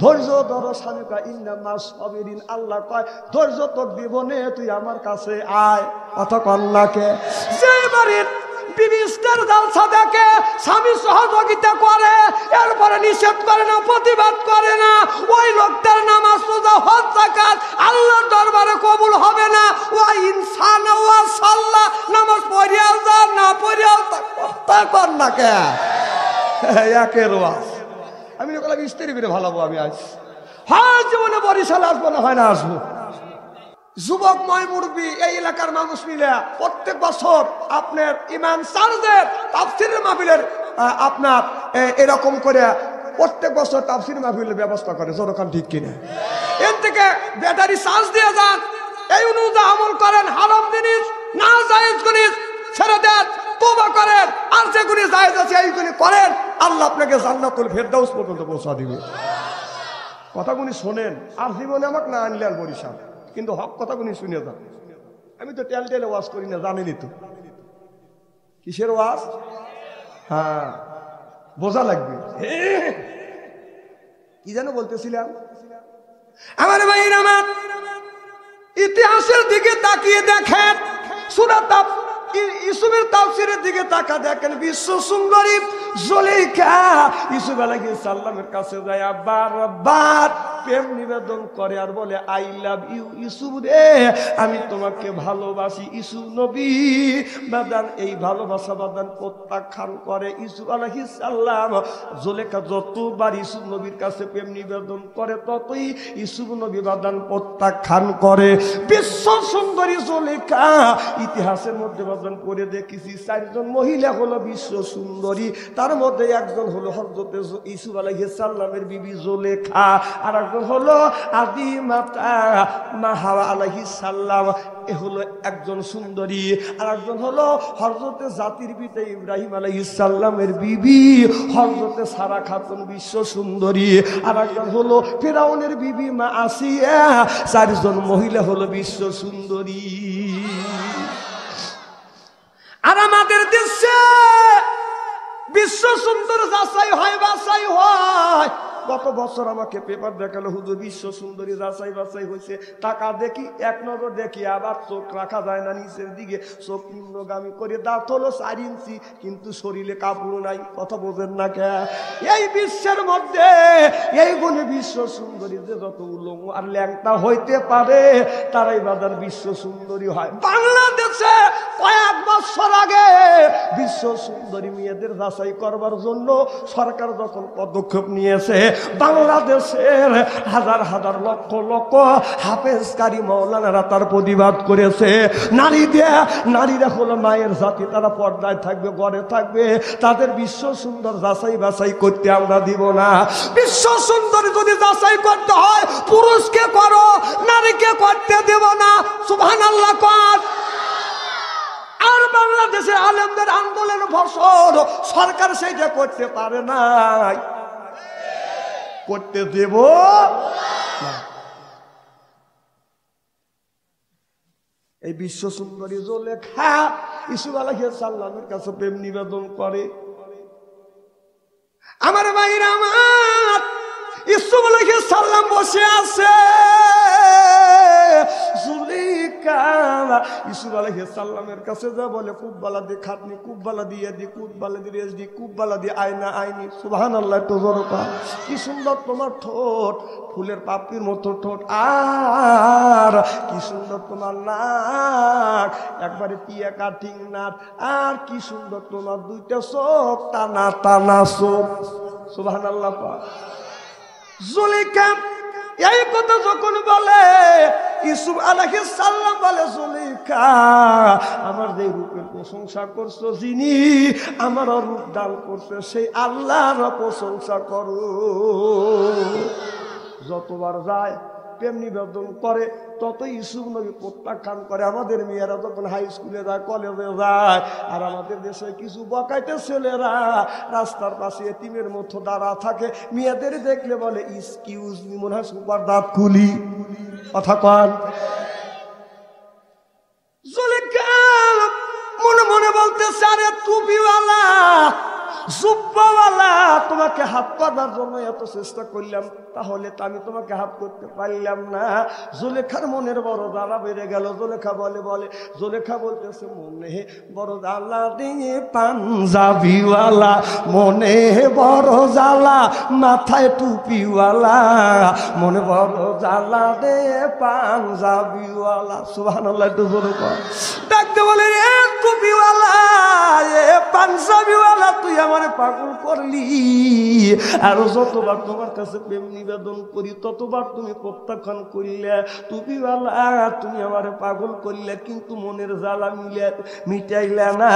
Speaker 1: ধৈর্য ধরো। স্বামী কয় ইন্নামা সাবিরিন, আল্লাহ কয় ধৈর্য তোর দিব নে, তুই আমার কাছে আয়। কথা কন্যাকে যে বাড়ির বিবি স্টার জালসা দেখে স্বামী সহযোগিতা করে এরপরে নিষেধ করে না, প্রতিবাদ করে না, ওই লোকটার নামাজ রোজা হজ যাকাত আল্লাহর দরবারে কবুল হবে না। ওই ইনসান ওয়া সাল্লাহ নামাজ পড়িয়াও যা না পড়িয়াও তা কর না কে একের ওয়াজ। আমি বললাম স্ত্রী বেড়ে ভালো আমি আজ হয় জীবনে বরিশাল আসবো না হয় না আসবো। যুবক ময় মুরব্বী এই এলাকার মানুষ মিলে প্রত্যেক বছর আপনার ইমাম সারদের তাফসীরের মাহফিলের আপনার এরকম করে প্রত্যেক বছর তাফসীর মাহফিলের ব্যবস্থা করে। যতক্ষণ ঠিক কিনা এর থেকে ব্যাটারি চার্জ দিয়ে যান, এই অনুযায়ী আমল করেন, হারাম জিনিস না জায়েজ জিনিস ছেড়ে দেন, তওবা করেন, আর যেগুলি জায়েজ আছে এইগুলি করেন, আল্লাহ আপনাকে জান্নাতুল ফেরদাউস পর্যন্ত পৌঁছা দিবে। কথাগুলি শোনেন আর জীবনে আমাকে না আনলে আর বরিশাল, কিন্তু হক কথাগুলি শুনে যান। আমি তো টেল টেলে ওয়াজ করি না, জানেনই তো কিসের ওয়াজ। হ্যাঁ বোঝা লাগবে। কি যেন বলতেছিলাম আমার ভাইয়ের আমার, ইতিহাসের দিকে তাকিয়ে দেখেন, সূরা ইউসুফের তাফসীরের দিকে তাকা দেখেন, বিশ্ব সুন্দরী জুলেখা ইউসুফ আলাইহিস সালামের কাছে যায় বারবার প্রেম নিবেদন করে আর বলে আই লাভ ইউ ইউসুফ রে, আমি তোমাকে ভালোবাসি। ইউসুফ নবী বাদান এই ভালোবাসা বাদান প্রত্যাখ্যান করে। ইউসুফ আলাইহিস সালাম জুলেখা যতবার ইউসুফ নবীর কাছে প্রেম নিবেদন করে ততই ইউসুফ নবী বাদান প্রত্যাখ্যান করে। বিশ্ব সুন্দরী জুলেখা ইতিহাসের মধ্যে বাদান করে দেখেছি 4 জন মহিলা হলো বিশ্ব সুন্দরী, তার মধ্যে একজন হলো হযরত ইউসুফ আলাইহিস সালামের বিবি জুলেখা, আর একজন হলো আদি মাতা মা হাওয়া আলাইহিস সালাম, এ হলো একজন সুন্দরী, আর একজন হলো হযরত জাতির পিতা ইব্রাহিম আলাইহিস সালামের বিবি হযরত সারা খাতুন বিশ্ব সুন্দরী, আর একজন হলো ফিরাউনের বিবি মা আসিয়া। 4 জন মহিলা হলো বিশ্ব সুন্দরী। আর আমাদের দেশে বিশ্ব সুন্দর যাচাই হয় বাছাই হয়, কত বছর আমাকে পেপার দেখালো হুজুর বিশ্ব সুন্দরী যাচাই বাছাই হয়েছে, টাকা দেখি এক নজর দেখি, আবার চোখ রাখা যায় না নিচের দিকে, চোখ নিম্নগামী করে, দাঁত হলো 4 ইঞ্চি, কিন্তু শরীরে কাপড় নাই। কথা বোঝেন না কে? এই বিশ্বের মধ্যে এই গুণে বিশ্ব সুন্দরী যে যত উলঙ্গ আর ল্যাংটা হইতে পারে তারাই বাজার বিশ্ব সুন্দরী হয়। বাংলাদেশে কয়েক বছর আগে বিশ্ব সুন্দরী মেয়েদের যাচাই করবার জন্য সরকার যখন পদক্ষেপ নিয়েছে, বাংলাদেশের হাজার হাজার লক্ষ লক্ষ হাফেজকারী মাওলানারা তার প্রতিবাদ করেছে। নারীরা হলো মায়ের জাতি, তারা পর্দায় থাকবে, ঘরে থাকবে, তাদের বিশ্ব সুন্দর যাচাই বাছাই করতে আমরা দিব না। বিশ্ব সুন্দরী যদি যাচাই করতে হয় পুরুষকে করো, নারীকে করতে দেব না। সুবহানাল্লাহ কর। আর বাংলাদেশের আলেমদের আন্দোলন ফসল সরকার সেইটা করতে পারে নাই, করতে দেব না। এই বিশ্ব সুন্দরী জুলেখা ইসুফ আলাইহিস সালামের কাছে প্রেম নিবেদন করে। আমার ভাইরা আমার, ইসুফ আলাইহিস সালাম বসে আছে, জুলেখা ইসুফ আলাইহিস সালামের কাছে যা বলে, কুব্বালা দি খাতনি, কুব্বালা দিয়ে দি, কুব্বালা দি রেজ দি, কুব্বালা দি আয়না আইনি। সুবহানাল্লাহ। তো জোরকা, কি সুন্দর তোমার ঠোঁট, ফুলের পাপড়ির মতো ঠোঁট, আর কি সুন্দর তোমার নাক, একবারে টিয়া কাটিং নাক, আর কি সুন্দর তোমার দুইটা চোখ, টানা টানা চোখ। সুবহানাল্লাহ। জুলেখা এই কথা যখন বলে, ইউসুফ আলাইহিস সালাম বলে, জুলেখা আমার যে রূপের প্রশংসা করছো, যিনি আমার রূপ দান করছে সেই আল্লাহর প্রশংসা করো। যতবার যায় প্রেম নিবেদন করে তত ইউসুফ নবী প্রত্যাখ্যান করে। আমাদের মেয়েরা যখন হাই স্কুলে যায়, কলেজে যায়, আর আমাদের দেশে কিছু বকাইতে ছেলেরা রাস্তার পাশে এতিমের মতো দাঁড়া থাকে, মেয়েদের দেখলে বলে এক্সকিউজ মি, মনে হয় সুপার দাঁত খুলি। কথা কন। জুলেখা মনে মনে বলতেছে, আরে টুপিওয়ালা জুব্বাওয়ালা, তোমাকে হাত করবার জন্য এত চেষ্টা করলাম, তাহলে তো আমি তোমাকে হাত করতে পারলাম না। জুলেখার মনের বড় জ্বালা বেড়ে গেল। জুলেখা বলতেছে, মনে বড় জ্বালা দিয়ে পাঞ্জাবিওয়ালা, মনে বড় জ্বালা মাথায় টুপিওয়ালা, মনে বড় জ্বালা দে পাঞ্জাবিওয়ালা। সুবহানাল্লাহ। একটু জোরে কর। ডাকতে বলে, রে টুপিওয়ালা, এ পাঞ্জাবিওয়ালা, তুই আমার পাগল করলি। আর যতবার তোমার কাছে প্রেম নিবেদন করি ততবার তুমি প্রত্যাখ্যান করিলে। টুপিওয়ালা, তুমি আমার পাগল করলে, কিন্তু মনের জ্বালা মিটাইলে না।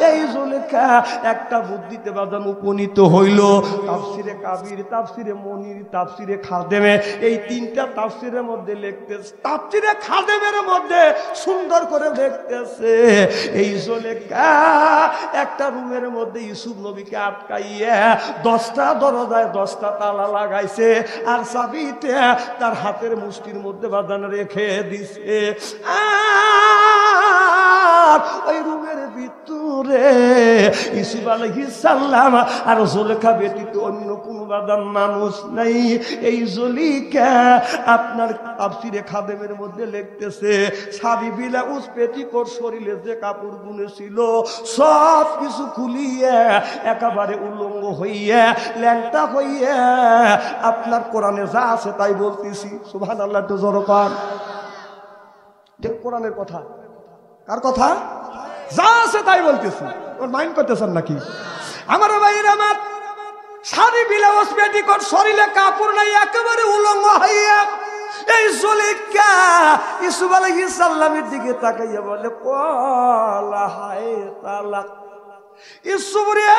Speaker 1: এই জুলেখা একটা বুদ্ধিতে বাদান উপনীত হইল। তাফসিরে কাবির, তাফসিরে মনির, তাফসিরে খাদেমে, এই 3টা তাফসিরের মধ্যে লিখতেছে, তাফসিরে খাদেমের মধ্যে সুন্দর করে দেখতেছে, এই জুলেখা একটা রুমের মধ্যে ইউসুফ নবীকে আটকাইয়া 10টা দরজায় 10টা তালা লাগাইছে, আর চাবিতে তার হাতের মুষ্টির মধ্যে বাঁধান রেখে দিছে। আর ওই রুমের ভিতরে ইউসুফ আলাইহিস সালাম আর জুলেখা ব্যতীত অন্য কোনো বাঁধান মানুষ নাই। এই জুলেখা আপনার তাফসিরে খাদেমের মধ্যে লিখতেছে, সাবি বিলাউস পেটিকোট, শরীরে যে কাপড় বুনেছিল সব কিছু খুলিয়ে একেবারে উলঙ্গ হইয়া, ল্যাংটা হইয়া, আপনার কোরআনে যা আছে তাই বলতেছি। সুবহানাল্লাহ। তো জোরে কর। দেখ কোরআনের কথা, কার কথা? যা আছে তাই বলতেছি। ওর মাইন্ড করতেছেন নাকি? আমার ভাইয়ের আমার, শাড়ি বিলাউস পেটিকোট, শরীরে কাপড় নাই, একেবারে উলঙ্গ হইয়া এই জুলেখা ইউসুফ আলাইহিস সালামের দিকে তাকাইয়া বলে, কলা হায় তালাক। ইউসুফ রে,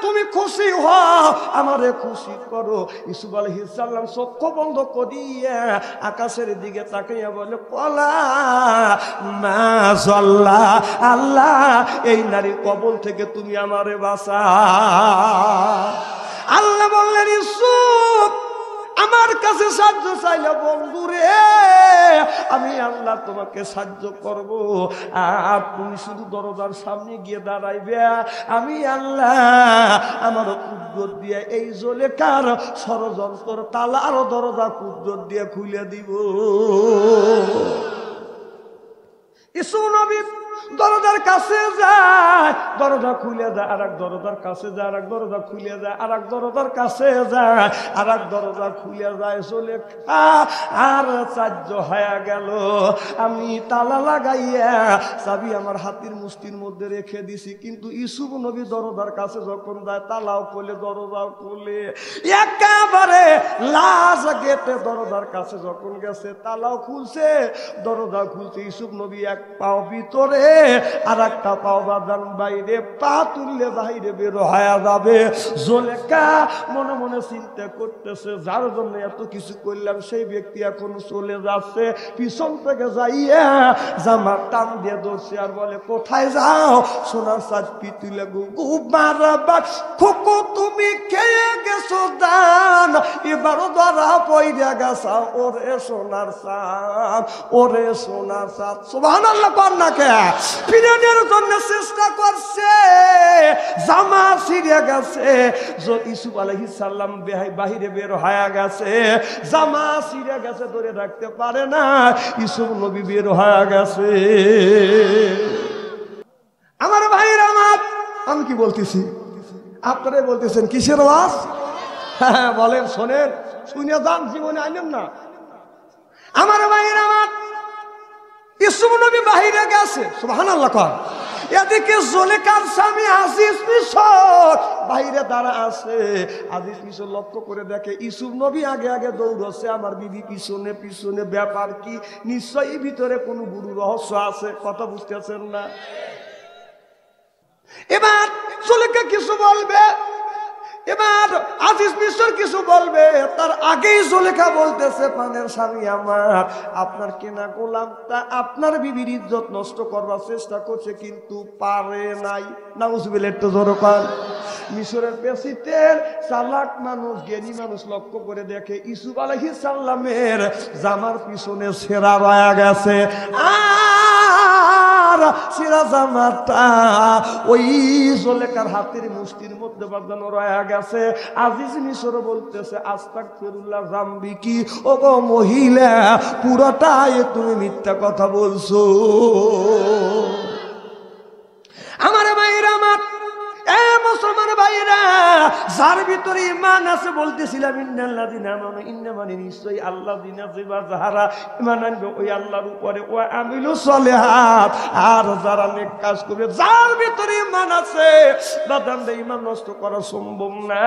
Speaker 1: তুমি খুশি হও, আমারে খুশি করো। ইউসুফ আলাইহিস সালাম চক্ষু বন্ধ করিয়া আকাশের দিকে তাকাইয়া বলে, কলা মাশাআল্লাহ, আল্লাহ এই নারীর কবল থেকে তুমি আমারে বাঁচাও। আল্লাহ বললেন, ইউসুফ আমার কাছে সাহায্য চাইলে বন্ধু রে আমি আল্লাহ তোমাকে সাহায্য করব, আর তুমি শুধু দরজার সামনে গিয়ে দাঁড়াইবে, আমি আল্লাহ আমার কুদরত দিয়ে এই জুলেখার ষড়যন্ত্র তালা আরো দরজা কুদরত দিয়ে খুলে দিব। ইসু নবী দরজার কাছে যায়, দরজা খুলে যায়, আর এক দরজার কাছে যায়, আর এক দরজা খুলে যায়, আর এক দরজার কাছে যায়, আর এক দরজা খুলে যায়। জুলেখা আর সাহায্য হয়ে গেল। আমি তালা লাগাইয়া চাবি আমার হাতের মুষ্টির মধ্যে রেখে দিছি, কিন্তু ইউসুফ নবী দরজার কাছে যখন যায় তালাও খুলে দরজাও খুলে একেবারে লাশ গেটে দরজার কাছে যখন গেছে তালাও খুলছে দরজা খুলছে। ইউসুফ নবী এক পাও ভিতরে আর একটা পাও বাদান বাইরে, পা তুললে বাইরে বের হয়ে যাবে। জুলেখা মনে মনে চিন্তা করতেছে যার জন্য এত কিছু করলাম সেই ব্যক্তি এখন চলে যাচ্ছে। পিছন থেকে যাইয়া জামার টান দিয়ে ধরছে আর বলে কোথায় যাও? সোনার চাঁদপি তুলে মারাবার খোকো তুমি খেয়ে গেছো দান, এবারও ধরা পইরা গেছা ওরে সোনার চাঁদ, ওরে সোনার চাঁদ। সুবহানাল্লাহ কন্যাকে ফিরানোর জন্য চেষ্টা করছে, জামা ছিঁড়ে গেছে। ইউসুফ আলাইহিস সালাম বাহিরে বের হয়ে গেছে, জামা ছিঁড়ে গেছে, ধরে রাখতে পারে না। ইউসুফ নবী বের হয়ে গেছে। আমার ভাইরা আমার, আমি কি বলতেছি আপনারাই বলতেছেন কিসের ওয়াজ? হ্যাঁ বলেন, শোনেন, শুনে যান, জীবনে আনেন না। আমার ভাইরা আমার, ইউসুফ নবী বাহিরে গেছে, সুবহানাল্লাহ কর। এদিকে জুলেখার স্বামী আজিজ মিশর বাইরে দাঁড়া আছে। আজিজ মিশর লক্ষ্য করে দেখে ইউসুফ নবী আগে আগে দৌড়ছে, আমার বিবি পিছনে পিছনে। ব্যাপার কি? নিশ্চয়ই ভিতরে কোনো গুরু রহস্য আছে। কথা বুঝতেছেন না? এবার জুলেখা কিছু বলবে, এবার আজিজ মিশর কিছু বলবে, তার আগেই জুলেখা বলতেছে পানের স্বামী আমার, আপনার কেনা গোলামটা আপনার বিবির ইজ্জত নষ্ট করবার চেষ্টা করছে কিন্তু পারে নাই। নাউজুবিল্লাহ, একটু জোরে কর। মিশরের প্রেসিডেন্ট চালাক মানুষ, জ্ঞানী মানুষ লক্ষ্য করে দেখে ইউসুফ আলাইহিস সালামের জামার পিছনে ছেঁড়া রয়ে গেছে, আর ছেঁড়া জামাটা ওই জুলেখার হাতের মুষ্টির মধ্যে বাঁধানো রয়ে গেছে। আজিজ মিশর বলতেছে আস্তাগফিরুল্লাহ, জাম্বি কি? ও গো মহিলা, পুরোটাই তুমি মিথ্যা কথা বলছো। আমার ভাইরা আমার, এ মুসলমান ভাইরা, যার ভিতরে ঈমান আছে, বলতেছিলাম ইন্নাল্লাযিনা আমানু, ইন্না মানে নিশ্চয়ই আল্লাযিনা যারা ঈমান আনবে ওই আল্লাহর উপরে, ওয়া আমিলুস সলিহাত, আর যারা নেক কাজ করবে। যার ভিতরে ঈমান আছে বাদামে ঈমান নষ্ট করা সম্ভব না।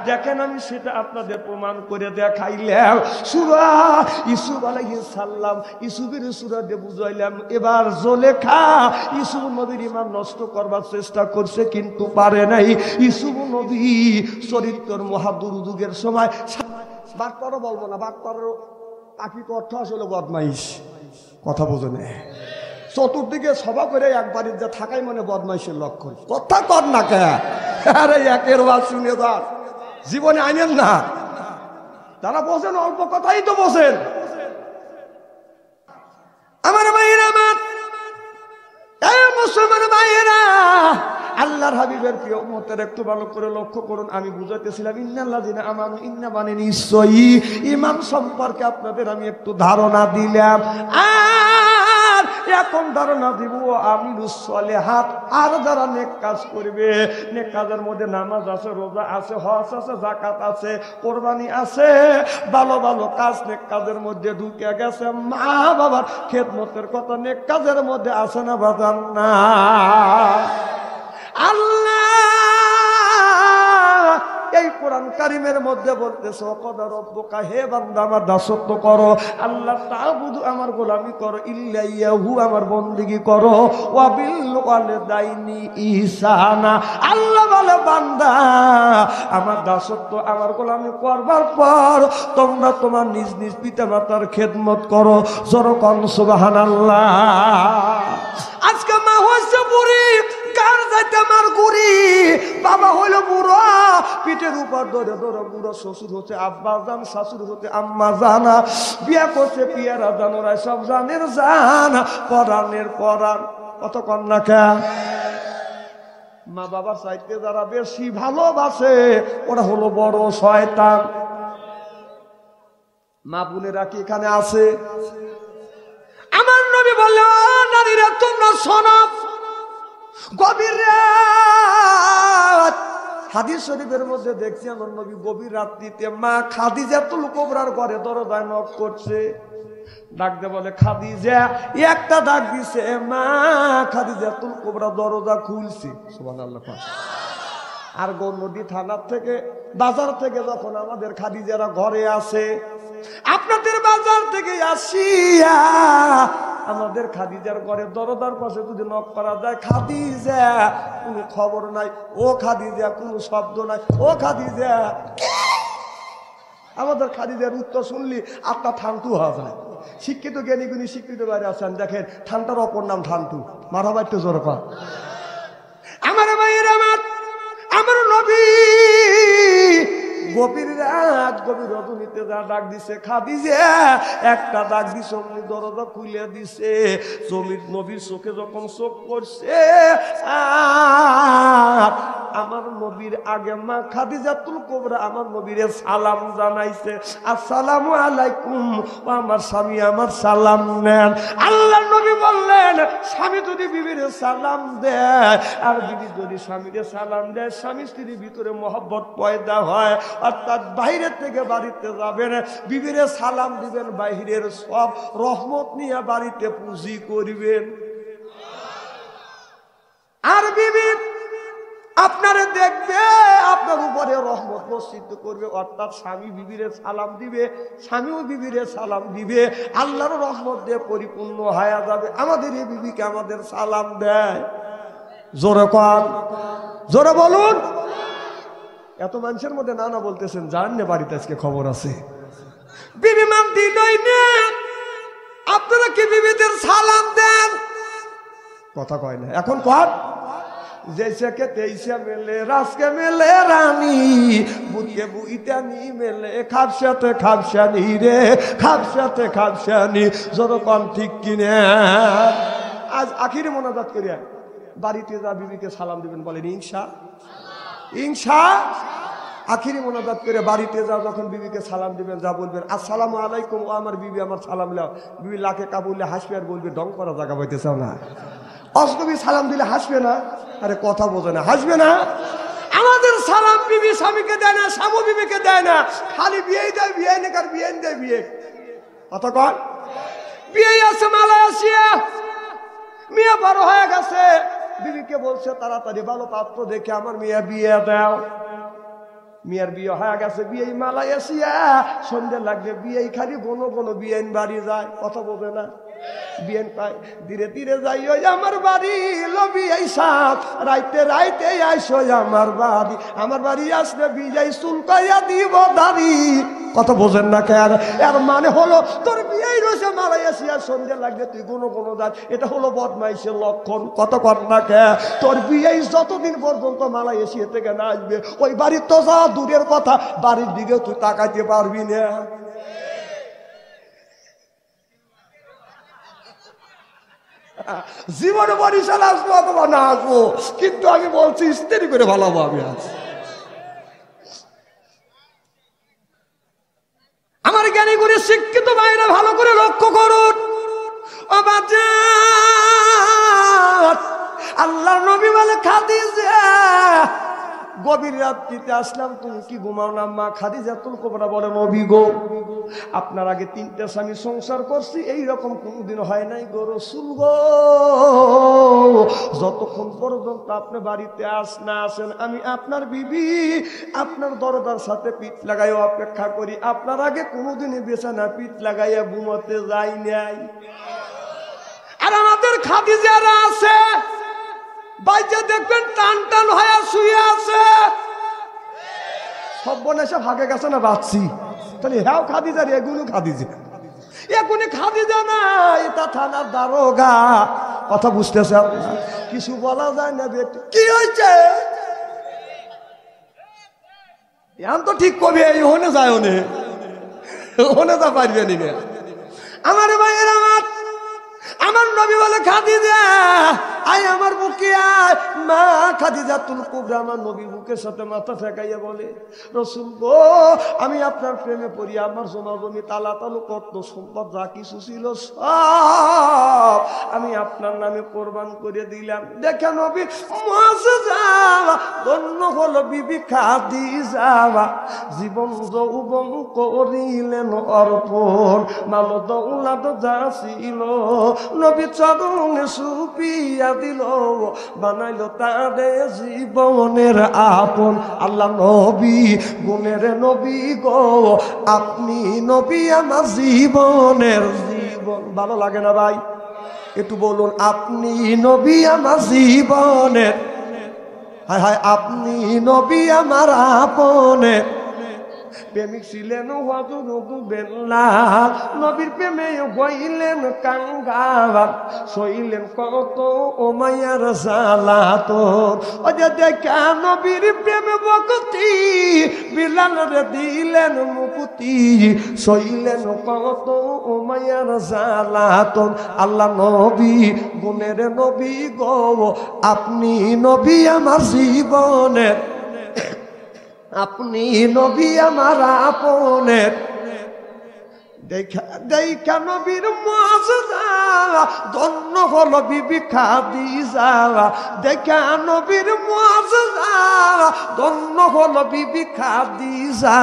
Speaker 1: দেখেন আমি সেটা আপনাদের প্রমাণ করে দেখাইলাম। সূরা ইউসুফ আলাইহিস সালাম, ইউসুফের সূরা দিয়ে বুঝাইলাম। এবার জুলেখা ইউসুফ নবীর ঈমান নষ্ট করবার চেষ্টা করছে কিন্তু পারে নাই। ইউসুফ নবী চরিত্রের মহাদুর্যোগের সময়, বাটপারও বলবো না, বাটপারের পাখির অর্থ আসলে বদমাইশ। কথা বোঝে না? চতুর্দিকে সভা করে একবারের যা থাকাই মানে বদমাইশের লক্ষণ। কথা কর না কে? আরে একের ওয়াজ শুনে যান, জীবনে আইনেন না। তারা বসেন অল্প কথাই তো বসেন। আমার ভাইয়েরা, আমার মুসলমান ভাইয়েরা, আল্লাহর হাবিবের প্রিয় উম্মতের একটু ভালো করে লক্ষ্য করুন। আমি বুঝাইতেছিলাম ইন্নাল্লাযিনা আমানু, ইন্না মানে নিশ্চয়ই। ঈমান সম্পর্কে আপনাদের আমি একটু ধারণা দিলাম, আর এখন ধারণা দিব আমিলুস সলিহাত, আর যারা নেক কাজ করবে। নেক কাজের মধ্যে নামাজ আছে, রোজা আছে, হজ আছে, যাকাত আছে, কোরবানি আছে, ভালো ভালো কাজ নেক কাজের মধ্যে ঢুকে গেছে। মা বাবার খেদমতের কথা নেক কাজের মধ্যে আছে না বাজান? না। আল্লাহ এই কোরআন কারীমের মধ্যে বলতেছে ওয়াকাদা রব্বুকা, হে বান্দা আমার দাসত্ব করো, আল্লাহ তা'বুদু আমার গোলামি করো, ইল্লা ইয়াহু আমার বন্দেগী করো, ওয়া বিল ওয়ালিদাইনি ইহসানা। আল্লাহ বলে বান্দা আমার দাসত্ব আমার গোলামি করবার পর তোমরা তোমার নিজ নিজ পিতামাতার খেদমত করো। জোরে সুবহানাল্লাহ। আজকে মা হচ্ছে বুড়ি, গার যাইতে আমার গুড়ি বাবা হইলো বুড়ো পিঠের উপর ধরে ধরে বুড়ো শ্বশুর হচ্ছে আব্বা জান শাশুর হচ্ছে আম্মা জানা বিয়া করছে পিয়ারা জানোরা সব জানের জান পরাণের পরাণ কত কন্যা কে মা বাবার চাইতে যারা বেশি ভালোবাসে ওরা হলো বড় শয়তান মা বোনেরা কি এখানে আছে আমার নবী বলল নারীরা তোমরা শোনো গভীর রাত হাদিস শরীফের মধ্যে দেখছি আমার নবী গভীর রাত্রিতে মা খাদিজাতুল কুবরার ঘরে দরজায় নক করছে ডাক দে বলে খাদিজা একটা ডাক দিছে মা খাদিজাতুল কুবরা দরজা খুলছে সুবহানাল্লাহ আর নদী থানার থেকে বাজার থেকে যখন আমাদের খাদিজারা ঘরে আসে আপনাদের বাজার থেকে আসিয়া আমাদের খাদিজার ঘরে দরজার পাশে যদি নক করা যায় খাদিজা কোনো খবর নাই ও খাদিজা কোনো শব্দ নাই ও খাদিজা আমাদের খাদিজার উত্তর শুনলি আপনার ঠান্টু হওয়া যায় শিক্ষিত জ্ঞানী গুণী শিক্ষিত বাইরে আছেন দেখেন ঠান্টার অপর নাম ঠান্টু মারাবার তো জোর কর আমার ভাইয়ের আমার নবী গভীর রাত গভীর রজনীতে যা ডাক দিছে খাদিজা একটা ডাক দিছে অমনি দরজা খুলে দিছে জমির নবীর চোখে যখন চোখ পড়ছে আমার নবীর আগে মা খাদিজাতুল কুবরা আমার নবীরে সালাম জানাইছে আসসালামু আলাইকুম ও আমার স্বামী আমার সালাম নেন আল্লাহর নবী বললেন স্বামী যদি বিবিরে সালাম দেয় আর বিবি যদি স্বামীরে সালাম দেয় স্বামী স্ত্রীর ভিতরে মহব্বত পয়দা হয় অর্থাৎ বাইরে থেকে বাড়িতে যাবেন বিবিরে সালাম দিবেন বাইরের সব রহমত নিয়ে বাড়িতে পুঁজি করবেন আর বিবি আপনারে দেখবে আপনার উপরে রহমত বর্ষিত করবে অর্থাৎ স্বামী বিবিরে সালাম দিবে স্বামীও বিবিরে সালাম দিবে আল্লাহর রহমত দিয়ে পরিপূর্ণ হয়ে যাবে আমাদের এই বিবিকে আমাদের সালাম দেয় জোরে কর জোরে বলুন এত মানুষের মধ্যে নানা বলতেছেন জানেন বাড়িতে আজকে খবর আছে বিবি মান দিলই না আপনারা কি বিবিদের সালাম দেন কথা কয় না এখন কর जैसे के तैसे मिले रस के मिले रानी बुध के बुईतानी मिले खापशानी रे खापशानी जरो कम ठीक किने आज आखिरी मोनाजात करिया बाड़ीते जा बीबी के सालाम दिबेन बोलेन इंशा आखिरी मोनाजात करे बाड़ीते जा जखन बीबी के सालाम दिबेन जा बोलबेन अस्सलामु आलाइकुम ओ आमार बीबी आमार सालाम लाओ बीबी लाखे काबुले हासबे আর বলবে ঢং করা জায়গা পাইতে চাও না অসনবী সালাম দিলে হাসবে না আরে কথা বোঝে না হাসবে না আমাদের সালাম বিবি স্বামীকে দেয় না স্বামী বিবিকে দেয় না খালি বিয়েই দেয় বিয়ে না কার বিয়ে দেয় বিয়ে কথা কন বিয়ে আছে মালয়েশিয়া মিয়া বড় হয়ে গেছে বিবিকে বলছে তাড়াতাড়ি ভালো পাত্র দেখে আমার মিয়া বিয়ে দাও মিয়ার বিয়ে হয়ে গেছে বিয়ে মালয়েশিয়া সন্ধ্যে লাগবে বিয়ে খালি বনো বনো বিয়ে বাড়ি যায় কথা বোঝে না বিয়েন পাই ধীরে ধীরে যাই ওই আমার বাড়ি লবি এই সাপ রাইতে রাইতে আইসো আমার বাড়ি আসলে বিজয় চুলকাইয়া দিব দাড়ি কথা বোঝেন না কেন এর মানে হলো তোর বিয়েই রয়েছে মালয়েশিয়া সন্ধ্যে লাগবে তুই কোনো যাস এটা হলো বদমাইশের লক্ষণ কত কর না কে তোর বিয়েই যতদিন পর্যন্ত মালয়েশিয়া থেকে না আসবে ওই বাড়ির তো যা দূরের কথা বাড়ির দিকে তুই তাকাইতে পারবি না জীবনে বরিশাল আসবো অথবা না আসবো কিন্তু আমি বলছি স্ত্রী করে ভালোবো আমি আজ আমার জ্ঞানী করে শিক্ষিত ভাইরা ভালো করে লক্ষ্য করুন আল্লাহর নবী বলে খাদিজা গভীর রাত্রিতে আসলাম তুমি কি ঘুমাও না মা খাদিজাতুল কুবরা বলে নবী গো আপনার আগে 3টা স্বামী সংসার করছি এই রকম কোনোদিন হয় নাই গো রাসূল গো যতক্ষণ পর্যন্ত আপনি বাড়িতে আসেন আমি আপনার বিবি আপনার দরজার সাথে পিঠ লাগাইও অপেক্ষা করি আপনার আগে কোনোদিনই বিছানা পিঠ লাগাইয়া ঘুমাতে যাই নাই আর আমাদের খাদিজারা আছে বাইজা দেখবেন টান টান হয়ে শুয়ে আছে সব বনেসে ভাগে গেছে না বাচ্চি তাহলে হ্যাঁ খাদিজা রে এগুলো খাদিজা না এটা থানার দারোগা কথা বুঝতেছে কিছু বলা যায় না বেটি কি হয়েছে এখন তো ঠিক কবি এই হনে যায় হনে যা পারবে নি আমার ভাইয়ের আমার নবী বলে খাদিজা আয় আমার বুকে আয় মা খাদিজাতুল কুবরা আমার নবীর বুকের সাথে মাথা ঠেকাইয়া বলে রাসূল গো আমি আপনার প্রেমে পড়ি আমার জমা জমি তালা তালু কত সম্পদ যা কিছু ছিল সব আমি আপনার নামে কোরবান করে দিলাম দেখেন নবী মুআজ্জা ধন্য হলো বিবি খাদিজা জীবন যৌবন করিলেন অর্পণ মাল দৌলত যা ছিল নবী চরণে সুপিয়া দিল বানাইল তাদের জীবনের আপন আল্লাহ নবী গুণের নবী গো আপনি নবী আমার জীবনের জীবন ভালো লাগে না ভাই একটু বলুন আপনি নবী আমার জীবনের হায় হায় আপনি নবী আমার আপনের প্রেমিক ছিলেন নবীর প্রেমে হইলেন কাঙ্গাল সইলেন কত ও মায়ার জ্বালাতন ও যে দেখা নবীর প্রেমে ভক্তি বিলাল রে দিলেন মুক্তি সইলেন কত ও মায়ার জ্বালাতন আল্লাহ নবী গুণের নবী গো আপনি নবী আমার জীবনের আপনি নবী আমার আপনের দেখা নবীর মুআজ্জা ধন্য হলো বিবি খাদিজা দেখা নবীর মুআজ্জা ধন্য হলো বিবি খাদিজা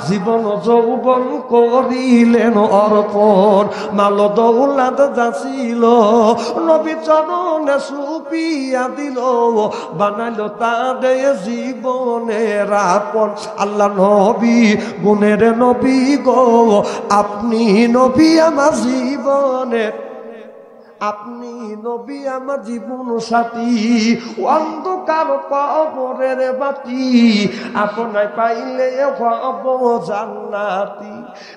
Speaker 1: জীবন যৌবন করিলেন অর্পণ মাল দৌলত যা ছিল নবী চরণে সুপিয়া দিল বানাইল তাদের জীবনের আপন আল্লাহ নবী গুণের নবী গো আপনি নবী আমার জীবনের আপনি নবী আমার জীবন সাথী অন্ধকার কবরের বাতি আপনায় পাইলে হব জান্নাতি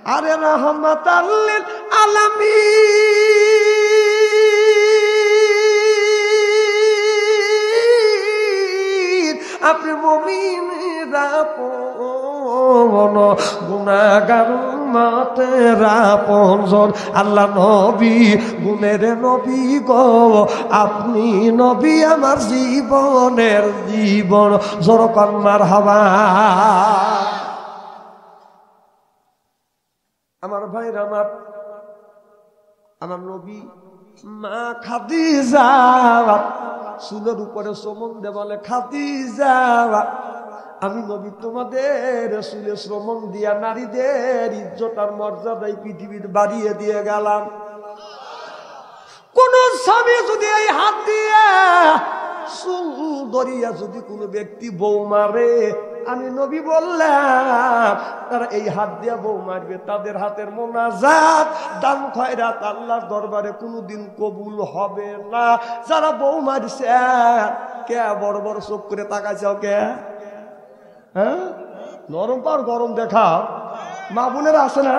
Speaker 1: আরে রাহমাতাল লিল আলামিন আপনি মুমিনের আপন গুনাহগার উম্মতের আপনজন আল্লাহ নবী গুণের নবী গো আপনি নবী আমার জীবনের জীবন জোরকান মারহাবা আমার ভাইরা আমার নবী মা খাদিজা চুলের উপরে চুমন দে বলে খাদিজা আমি নবী তোমাদের চুলে শ্রমণ দিয়া নারীদের ইজ্জত আর মর্যাদায় পৃথিবীর বাড়িয়ে দিয়ে গেলাম কোন স্বামী যদি এই হাত দিয়ে চুল ধরিয়া যদি কোনো ব্যক্তি বউ মারে আমি নবী বললাম তারা এই হাত দিয়া বউ মারবে তাদের হাতের মোনাজাত দান খয়রাত আল্লাহর দরবারে কোনোদিন কবুল হবে না যারা বউ মারছে কে বড় বড় চোখ করে তাকাইছাও কে হ্যাঁ নরম পার গরম দেখা মা বোনেরা আছে না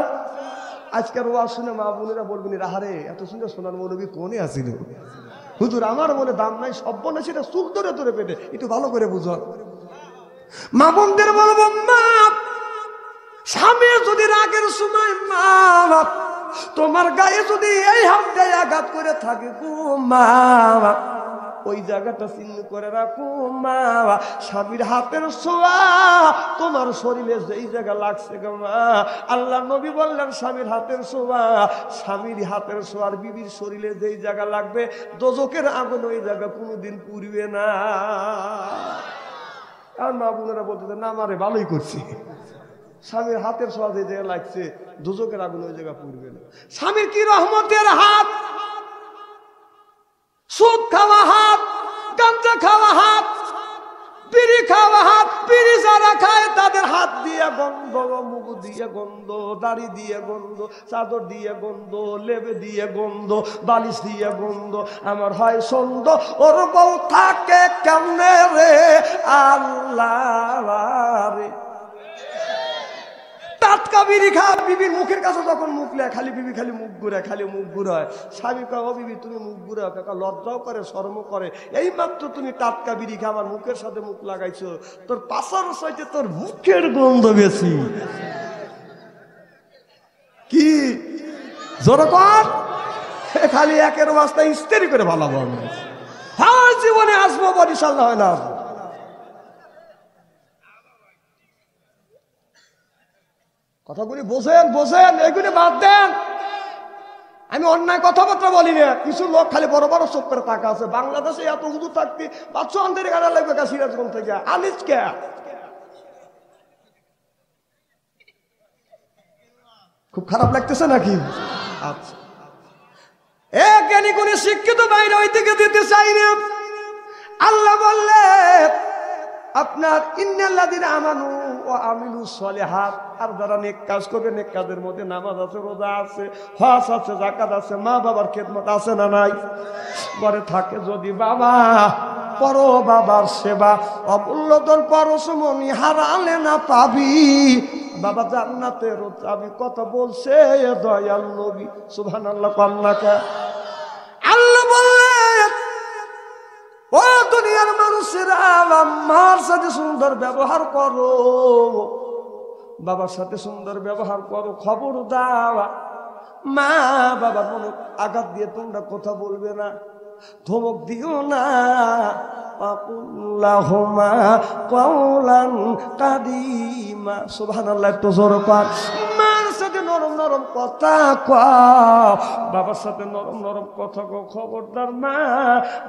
Speaker 1: আজকের ওয়াজ শুনে মা বোনেরা বলবেন রাহারে এত সুন্দর সোনার মৌলবী কোনে আসিল হুজুর আমার মনে দাম নাই সব বনে সেটা চুল ধরে ধরে পেটে একটু ভালো করে বুঝুন মা বোনদের বলবো মা স্বামী যদি রাগের সময় মা তোমার গায়ে যদি এই হাতটাই আঘাত করে থাকে গো মা ওই জায়গাটা চিহ্ন করে রাখো মা স্বামীর হাতের ছোঁয়া তোমার শরীরে যেই জায়গা লাগছে গো মা আল্লাহ নবী বললেন স্বামীর হাতের ছোঁয়া স্বামীর হাতের ছোঁয়ার বিবির শরীরে যেই জায়গা লাগবে দোজকের আগুন ওই জায়গা কোনোদিন পুড়বে না আর মা বোনেরা বলতে না মারে ভালোই করছি স্বামীর হাতের ছোঁয়া যে জায়গা লাগছে দোজকের আগুন ওই জায়গা পুড়বে না স্বামীর কি রহমতের হাত সুদ খাওয়া হাত গাঁজা খাওয়া হাত বিড়ি খাওয়া হাত বিড়ি যারা খায় তাদের হাত দিয়ে গন্ধ মুখ দিয়ে গন্ধ দাড়ি দিয়ে গন্ধ চাদর দিয়ে গন্ধ লেবে দিয়ে গন্ধ বালিশ দিয়ে গন্ধ আমার হয় সন্দ ওর বউ থাকে কেমনে রে আল্লাহ রে তার টাটকা বিড়ি খা। বিবির মুখের কাছে যখন মুখ লে খালি বিবি খালি মুখ ঘুরে, খালি মুখ ঘুরায়। স্বামী কয়, ও বিবি তুমি মুখ ঘুরাও কাকা, লজ্জাও করে শরম করে, এই মাত্র তুমি টাটকা বিড়ি খা আমার মুখের সাথে মুখ লাগাইছো, তোর পাশার সাইতে তোর মুখের গন্ধ বেশি। কি জোর কর, খালি একের অবস্থা ইস্তেরি করে ভালো হবে। হ্যাঁ জীবনে আসবো বরিশাল হয় না। কথাগুলি বোঝেন, বোঝেন, এগুলি বাদ দেন। আমি অন্যায় কথাবার্তা বলি না। কিছু লোক খালি বড় বড় চোখ করে টাকা আছে। বাংলাদেশে এত হুজুর থাকতে 500 আন্তরিক গাড়া লাগবে কা সিরাজগঞ্জ থেকে আনিস কে? খুব খারাপ লাগতেছে নাকি? আচ্ছা, এ জ্ঞানী গুণী শিক্ষিত বাইরে ওই দিকে দিতে চাই না। আল্লাহ বললেন আপনার ইন্নাল্লাযিনা আমানু ওয়া আমিলুস সলিহাত, আর যারা নেক কাজ করবে, নেক কাজের মধ্যে নামাজ আছে, রোজা আছে, হজ আছে, যাকাত আছে, মা বাবার খেদমত আছে না নাই? ঘরে থাকে যদি বাবা, পরো বাবার সেবা, অমূল্য ধন পরশমণি হারালে না পাবি। বাবা জান্নাতের চাবি, কথা বলছে দয়াল নবী। সুবহানাল্লাহ। কন্যাকে আল্লাহ বললেন ও দুনিয়ার মানুষেরা, মার সাথে সুন্দর ব্যবহার করো, বাবার সাথে সুন্দর ব্যবহার করো। খবর দাও মা বাবার মনে আঘাত দিয়ে তোমরা কথা বলবে না, ধমক দিও না। আকুল্লাহুমা কাওলান কাদিমা। সুবহানাল্লাহ। একটু জোরে কর। মার সাথে নরম নরম কথা কও, বাবার সাথে নরম নরম কথা কও। খবরদার মা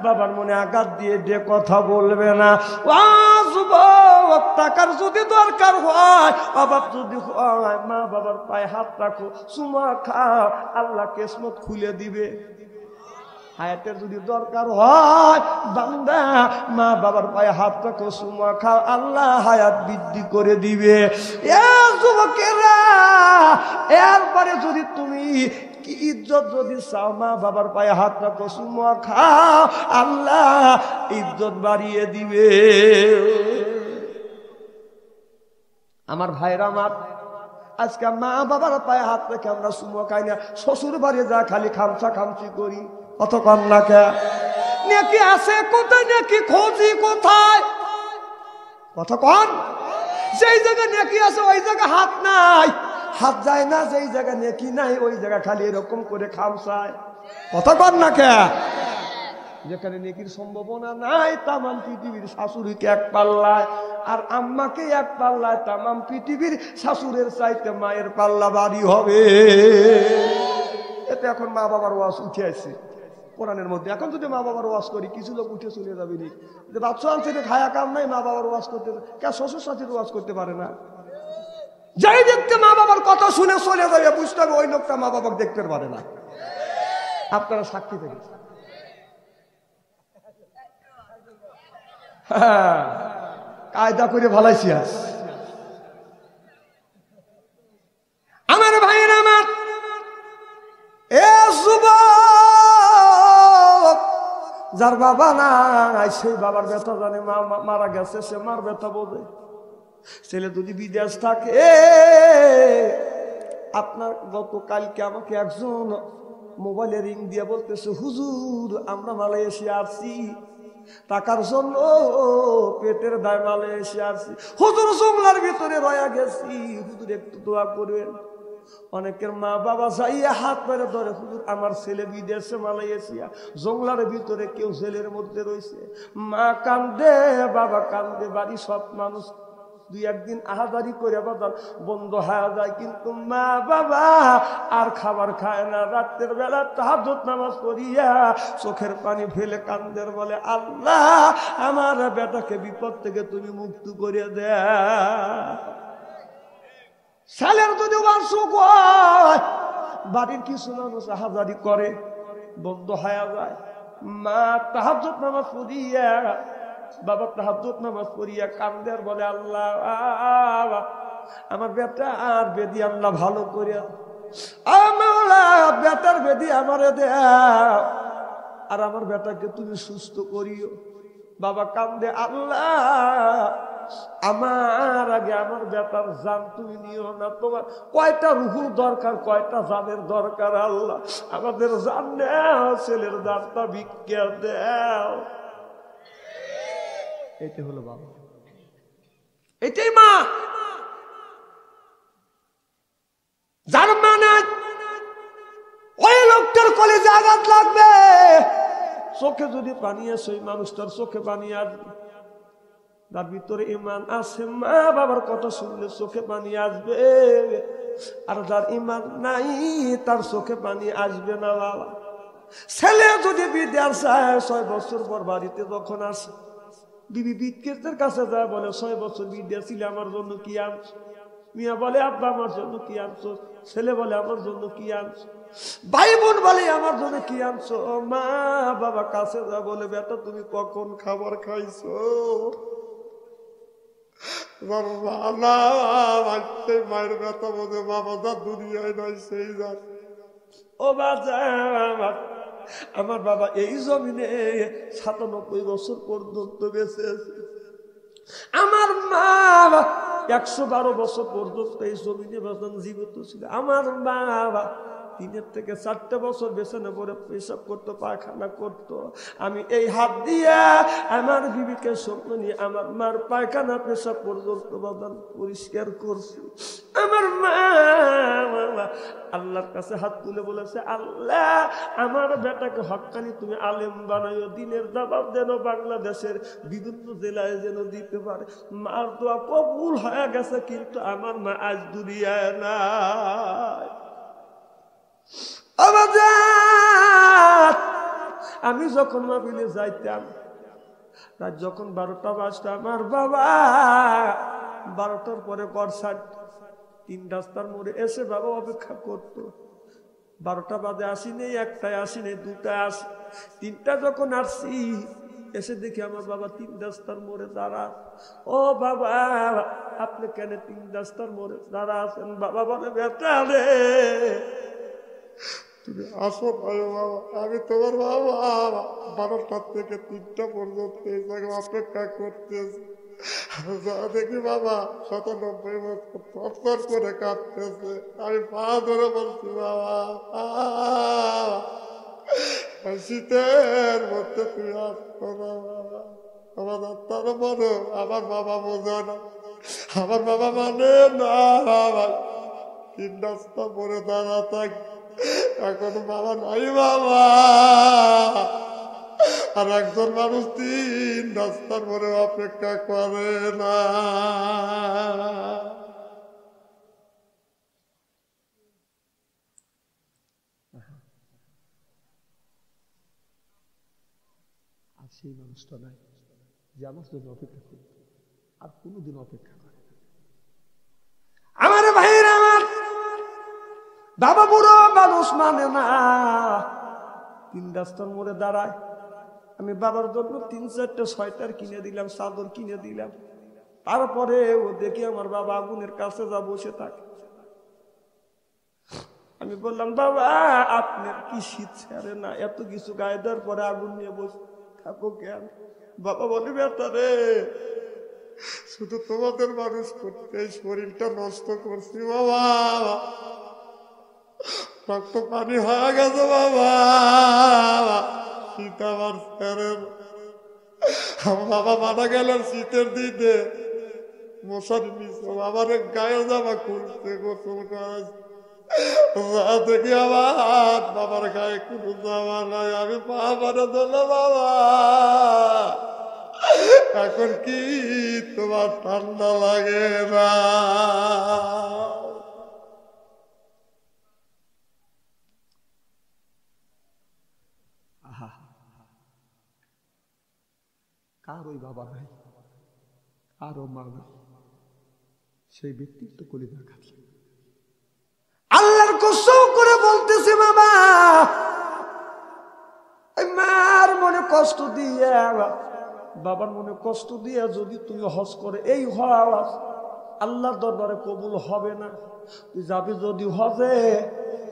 Speaker 1: বাবার মনে আঘাত দিয়ে যে কথা বলবে না। টাকার যদি দরকার হয়, অভাব যদি হয়, মা বাবার পায়ে হাত রাখো, চুমা খাও, আল্লাহ কিসমত খুলে দিবে। হায়াতের যদি দরকার হয় বান্দা, মা বাবার পায়ে হাত রাখো, চুমা খাও, আল্লাহ হায়াত বৃদ্ধি করে দিবে। এ যুবকেরা, এরপরে যদি তুমি কি ইজ্জত যদি চাও, মা বাবার পায়ে হাত রাখো, চুমা খাও, আল্লাহ ইজ্জত বাড়িয়ে দিবে। আমার ভাইরা, আমার আজকে মা বাবার পায়ে হাত রেখে আমরা চুমা খাই না, শ্বশুর বাড়ি যা খালি খামচা খামচি করি। কত কন্যা কে নাকি আছে কোথায়, নাকি খোঁজি কোথায়? কত কন, যেই জায়গায় নেকি আছে ওই জায়গায় হাত নাই, হাত যায় না। যেই জায়গায় নেকি নাই ওই জায়গা খালি এরকম করে খামচায়। কত কন্যা কে? যেখানে নেকির সম্ভাবনা নাই, তামাম পৃথিবীর শাশুড়িকে এক পাল্লায় আর আম্মাকে এক পাল্লায়, তামাম পৃথিবীর শাশুড়ের চাইতে মায়ের পাল্লা বাড়ি হবে। এতে এখন মা বাবার ওয়াজ উঠে আসছে কোরআনের মধ্যে। এখন যদি মা বাবার ওয়াজ করি, কিছু লোক উঠে চলে যাবে নি, যে বাচ্চা আনছে খায়া কাম নাই, মা বাবার ওয়াজ করতে কে? শ্বশুর শাশুড়ির ওয়াজ করতে পারে না। যাই দেখতে মা বাবার কথা শুনে চলে যাবে, বুঝতে হবে ওই লোকটা মা বাবাকে দেখতে পারে না। আপনারা সাক্ষী থেকে কায়দা করে ভালাইছি। আমার ভাইয়ের, আমার এ যুবক, যার বাবা নাই সেই বাবার ব্যথা জানে। মা মারা গেছে, সে মার ব্যথা বোঝে। ছেলে যদি বিদেশ থাকে, আপনার গতকালকে আমাকে একজন মোবাইলে রিং দিয়ে বলতেছে, হুজুর আমরা মালয়েশিয়া আসছি টাকার জন্য, পেটের দায় মালয়েশিয়া আসছি, হুজুর জঙ্গলার ভিতরে রয়া গেছি, হুজুর একটু দোয়া করবেন। অনেকের মা বাবা যাইয়া হাত মেরে ধরে, হুজুর আমার ছেলে বিদেশে মালয়েশিয়া জঙ্গলার ভিতরে, কেউ জেলের মধ্যে রয়েছে। মা কান্দে, বাবা কান্দে, বাড়ি সব মানুষ দুই একদিন আহাদারি করে বাদাল বন্ধ হয়ে যায়, কিন্তু মা বাবা আর খাবার খায় না। রাতের বেলা তাহাজ্জুদ নামাজ পড়িয়া চোখের পানি ফেলে কান্দের, বলে আল্লাহ আমার বেটাকে বিপদ থেকে তুমি মুক্ত করে দে। ছেলের যদি অসুখ হয়, বাড়ির কিছু মানুষ আহাদারি করে, বন্ধ হয়ে যায়। মা তাহাজ্জুদ নামাজ পড়িয়া, বাবা তাহাজ্জুদ নামাজ পড়িয়া কান্দের, বলে আল্লাহ আমার বেটা আর বেদি আল্লাহ ভালো করিয়া, বেটার বেদি আমারে দেও, আর আমার বেটাকে তুমি সুস্থ করিও।
Speaker 2: বাবা কান্দে, আল্লাহ আমার আগে আমার বেটার জান তুমি নিও না, তোমার কয়টা রুহু দরকার, কয়টা জানের দরকার, আল্লাহ আমাদের জান দাও, ছেলের জানটা ভিক্ষা দাও। এটাই হলো বাবা, এটাই মা। যার মানে ওই লোকটার কলেজে আঘাত লাগবে, চোখে যদি পানি আসে ওই মানুষটার চোখে পানি আসবে, তার ভিতরে ইমান আছে, মা বাবার কথা শুনলে চোখে পানি আসবে। আর যার ইমান নাই তার চোখে পানি আসবে না বাবা। ছেলে যদি বিদ্যার চায় 6 বছর পর বাড়িতে যখন আসে, বিবি বিদ্যুতের কাছে যায়, বলে 6 বছর বিদ্যা ছিল, আমার জন্য কি আনছো? মিয়া বলে আব্বা আমার জন্য কি আনছো? ছেলে বলে আমার জন্য কি আনছো? ভাই বোন বলে আমার জন্য কি আনছো? মা বাবা কাছে যা বলে, বেটা তুমি কখন খাবার খাইছো? মায়ের ব্যথা বোঝে, বাবা যা দুনিয়ায় নয় সেই জান। ও বাবা, আমার বাবা এই জমিনে 97 বছর পর্যন্ত বেঁচে আছে। আমার মা 112 বছর পর্যন্ত এই জমিনে বাজান জীবিত ছিল। আমার বাবা 3 থেকে 4 বছর বেছানা পরে পেশাব করতো, পায়খানা করতো। আমি এই হাত দিয়ে আমার বিবিকে স্বপ্ন নিয়ে আমার মার পায়খানা পেশাব পর্যন্ত বাজান পরিষ্কার করছি। আমার মা আল্লাহর কাছে হাত তুলে বলেছে, আল্লাহ আমার বেটাকে হক্কানি তুমি আলেম বানাইও, দিনের দাওয়াত যেন বাংলাদেশের বিভিন্ন জেলায় যেন দিতে পারে। মার দোয়া কবুল হয়ে গেছে, কিন্তু আমার মা আজ দুনিয়ায় নাই। আমি যখন মাহফিলে যাইতাম, রাত যখন 12টা বাজতো, আমার বাবা 12টার পরে গড়সাট 3 রাস্তার মোড়ে এসে বাবা অপেক্ষা করতো। 12টা বাজে আসি নেই, 1টায় আসি নেই, 2টায় আসি, 3টা যখন আসছি এসে দেখি আমার বাবা 3 রাস্তার মোড়ে দাঁড়া। ও বাবা আপনি কেন 3 রাস্তার মোড়ে দাঁড়া আছেন? বাবা বলে, বেটা রে তুমি আসো ভাই বাবা, আমি তোমার বাবা 12টা থেকে 3টা পর্যন্ত এই জায়গায় অপেক্ষা করতেছি। দেখি বাবা 97 বছর থর করে কাঁপতেছে। আমি পা ধরে বলছি, বাবা শীতের মধ্যে তুমি আসতো না বাবা। আমার তার বলো, আমার বাবা বোঝে না, আমার বাবা মানে না। 3 রাস্তা পরে দাঁড়া থাক, এখন বাবা নাই বাবা। আর একজন মানুষ 3 রাস্তার পরে অপেক্ষা করে না। আর সেই মানুষটা নাই যে আমার জন্য অপেক্ষা করে, আর কোনোদিন অপেক্ষা করে। আমার ভাইরা, আমার বাবা বুড়ো মানুষ মানে না, 3 রাস্তার মোড়ে দাঁড়ায়। আমি বাবার জন্য 3-4টে সোয়েটার কিনে দিলাম, চাদর কিনে দিলাম। তারপরে ও দেখি আমার বাবা আগুনের কাছে যা বসে থাকে। আমি বললাম, বাবা আপনার কি শীত ছাড়ে না? এত কিছু গায়ে দেওয়ার পরে আগুন নিয়ে বসে থাকো কেন? বাবা বলে, বেটা রে শুধু তোমাদের মানুষ করতে এই শরীরটা নষ্ট করছি বাবা, রক্ত পানি হয়ে গেছে বাবা, শীত আমার ছেড়ে। আমার বাবা মারা গেল শীতের দিনে, মশারি নিচে আমার গায়ে জামা খুলতে গোসল করেছে। দেখি আমার বাবার গায়ে কোনো জামা নাই, আমি বাবারে দিল বাবা। এখন কি তোমার ঠান্ডা লাগে না? কার ওই বাবা নাই, কারো মা নাই, সেই ব্যক্তির তো কলিজা কাটছে। আল্লাহর কসম করে বলতেছে, বাবা মার মনে কষ্ট দিয়ে, বাবার মনে কষ্ট দিয়ে যদি তুমি হজ করে এই হজ আল্লাহর দরবারে কবুল হবে না। তুই যাবি যদি হজে,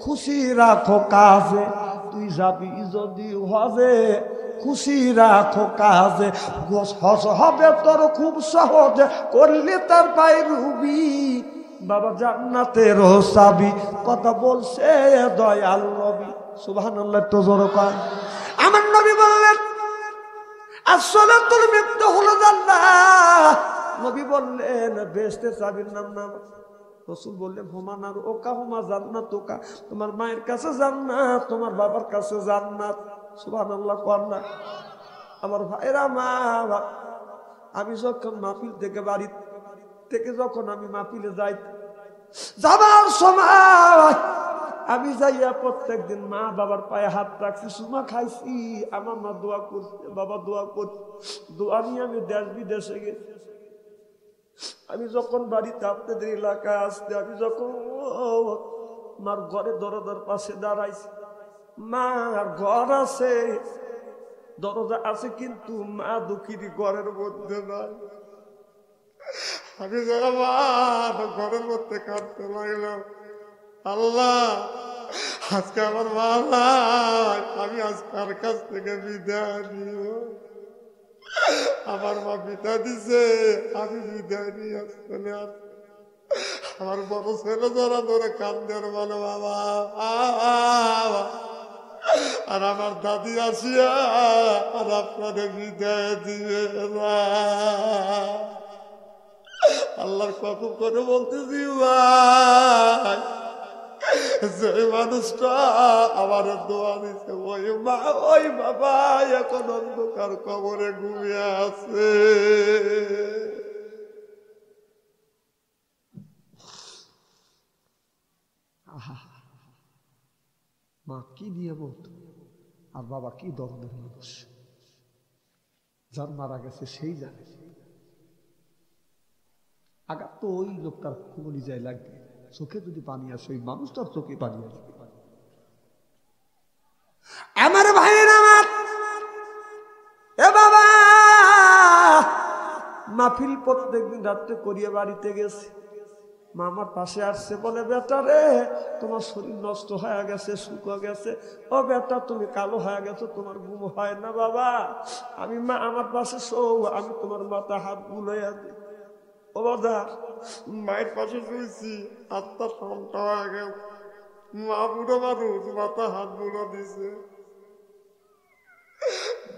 Speaker 2: খুশি রাখো কাজে, তুই যাবি যদি হজে, খুশি রাখো কাজে, হজ হবে তোর খুব সহজে, করলে তার পায়ে রুবি বাবা জান্নাতের চাবি, কথা বলছে দয়াল নবী। সুবহানাল্লাহ, তো জোরে কর। আমার নবী বললেন আসসালাতুল মিফতাহুল জান্নাহ। নবী বললেন বেহেশতের চাবির নাম নামাজ। রাসূল বললেন হুমানার ওকা হুমা জান্নাত ওকা, তোমার মায়ের কাছে জান্নাত, তোমার বাবার কাছে জান্নাত। সুবহানাল্লাহ কর না। আমার ভাইরা মা, আমি যখন মাহফিল থেকে বাড়ি থেকে যখন আমি মাহফিলে যাবার সময় আমি যাইয়া প্রত্যেকদিন মা বাবার পায়ে হাত রাখছি, সুমা খাইছি। আমার মা দোয়া করছে, বাবা দোয়া করছে, দোয়া নিয়ে আমি দেশ বিদেশে গেছি। আমি যখন বাড়িতে আপনাদের এলাকায় আসতে, আমি যখন মার ঘরে দরজার পাশে দাঁড়াইছি, মার ঘর আছে, দরজা আছে, কিন্তু মা দুঃখীর ঘরের মধ্যে নাই। আমি আমার ঘরের মধ্যে কাঁদতে লাগলাম, আল্লাহ আজকে আমার মা নাই, আমি আজকে কার কাছ থেকে বিদায় নিব? আমার মা বিদায় দিছে, আমি বিদায় নিয়ে চলে আসছি। আমার বড় ছেলে যারা ধরে কান্দের বলে বাবা, আর আমার দাদি আসিয়া আর আপনাদের বিদায় দিবে না। আল্লাহর কত করে বলতেছি ভাই, যে মানুষটা আমার দোয়া দিছে ওই মা ওই বাবা এখন অন্ধকার কবরে ঘুমিয়ে আছে। মা কি দিয়ে বলতো, আর বাবা কি দরদের মানুষ, যার মারা গেছে সেই জানে। আঘাত তো ওই লোকটার কবলি যায় লাগবে, চোখে যদি পানি আসে ওই মানুষটার চোখে পানি আসবে। আমার ভাইয়ের আমার এ বাবা মাহফিল প্রত্যেকদিন রাত্রে করিয়ে বাড়িতে গেছে, মা আমার পাশে আসছে, বলে বেটা রে তোমার শরীর নষ্ট হয়ে গেছে, শুকো গেছে, ও বেটা তুমি কালো হয়ে গেছো, তোমার ঘুম হয় না বাবা। আমি মা আমার পাশে শো, আমি তোমার মাথা হাত বুলাইয়া দিই। ও বাবা মায়ের পাশে শুয়েছি, আত্মা ঠান্ডা হয়ে গেল, মা বুড়ো মানুষ মাথা হাত বুড়ো দিছে।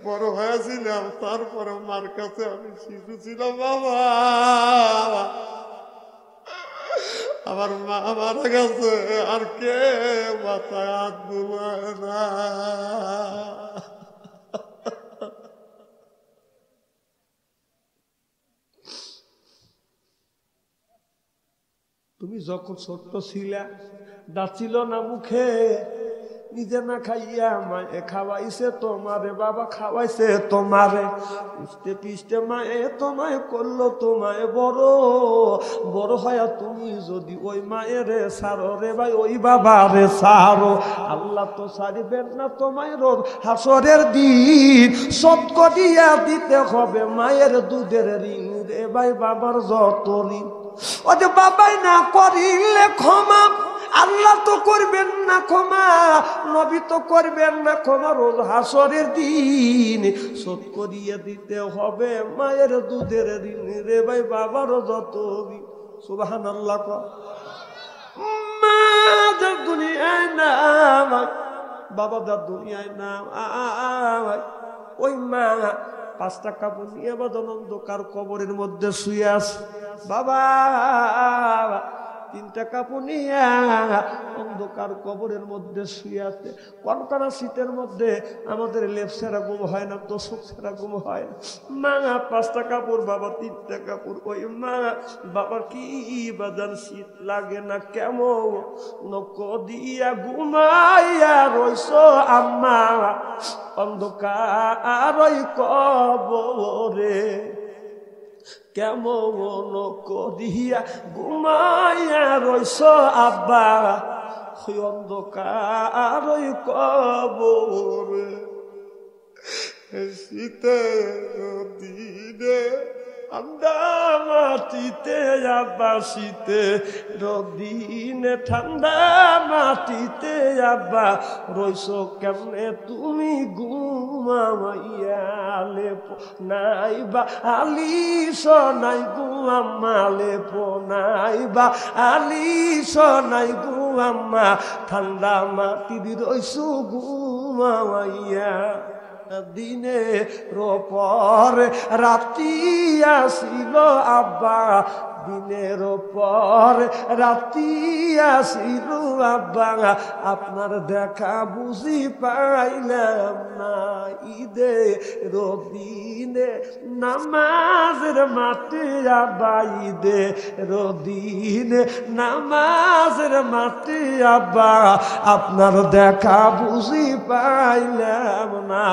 Speaker 2: বড় হয়েছিলাম, তারপরে মার কাছে আমি শিশু ছিলাম বাবা। আমার মা মারা গেছে, আর কে মাথায় হাত বুলায় না। তুমি যখন ছোট্ট ছিলা, দাঁত ছিল না মুখে, নিজে না খাইয়া মায়ে খাওয়াইছে তোমারে, বাবা খাওয়াইছে তোমারে, পিষ্টে পিষ্টে মায়ে তোমায় করলো তোমায় বড়। বড় হয়া তুমি যদি ওই মায়ের সারো রে ভাই, ওই বাবারে সারো, আল্লাহ তো সারিবেন না তোমায় রোজ হাসরের দিন। শোধ করিয়া দিতে হবে মায়ের দুধের ঋণ রে ভাই, বাবার যত ঋণ। ও যে বাবাই না করিলে ক্ষমা, আল্লাহ তো করবেন না ক্ষমা, নবী তো করবেন না ক্ষমা, রোজ হাসরের দিন শোধ করিয়ে দিতে হবে মায়ের দুধের ঋণ রে ভাই, বাবারও যত ঋণ। সুবহানাল্লাহ। মা যার দুনিয়ায় নাম, বাবা যার দুনিয়ায় নাম, ওই মা 5 টাকা নিয়ে বাদন অন্ধকার কবরের মধ্যে শুয়ে আছে, বাবা 3 টাকা নিয়ে অন্ধকার কবরের মধ্যে শুয়ে আছে। কনকনা শীতের মধ্যে আমাদের লেপ ছাড়া ঘুম হয় না, তোষক ছাড়া ঘুম হয় না। মা 5 টাকা, বাবা 3 টাকা। ওই মা বাবার কি বাজার শীত লাগে না, কেমন নক দিয়া ঘুমাইয়া রইস আম্মা অন্ধকার ওই কবরে, কেমন করিয়া ঘুমাইয়া রইস আব্বা ওই অন্ধকার ওই কবরে। শীতের দিনে ঠান্ডা মাটিতে আব্বা শীতে রদিনে ঠান্ডা মাটিতে আব্বা রইস কেমনে তুমি ঘুমাইয়ালে নাইবা আলিস নাই ঘুমালে নাইবা আলিস নাই ঘুমা ঠান্ডা মাটি রইসু ঘুমাইয়া দিনের পর রাতি আসিল আব্বা দিনের পর রাতি আসিল আব্বা আপনার দেখা বুঝি পাইলাম না ঈদে রদিনে নামাজের মাঠে আব্বা ঈদে রদিনে নামাজের মাঠে আব্বা আপনার দেখা বুঝি পাইলাম না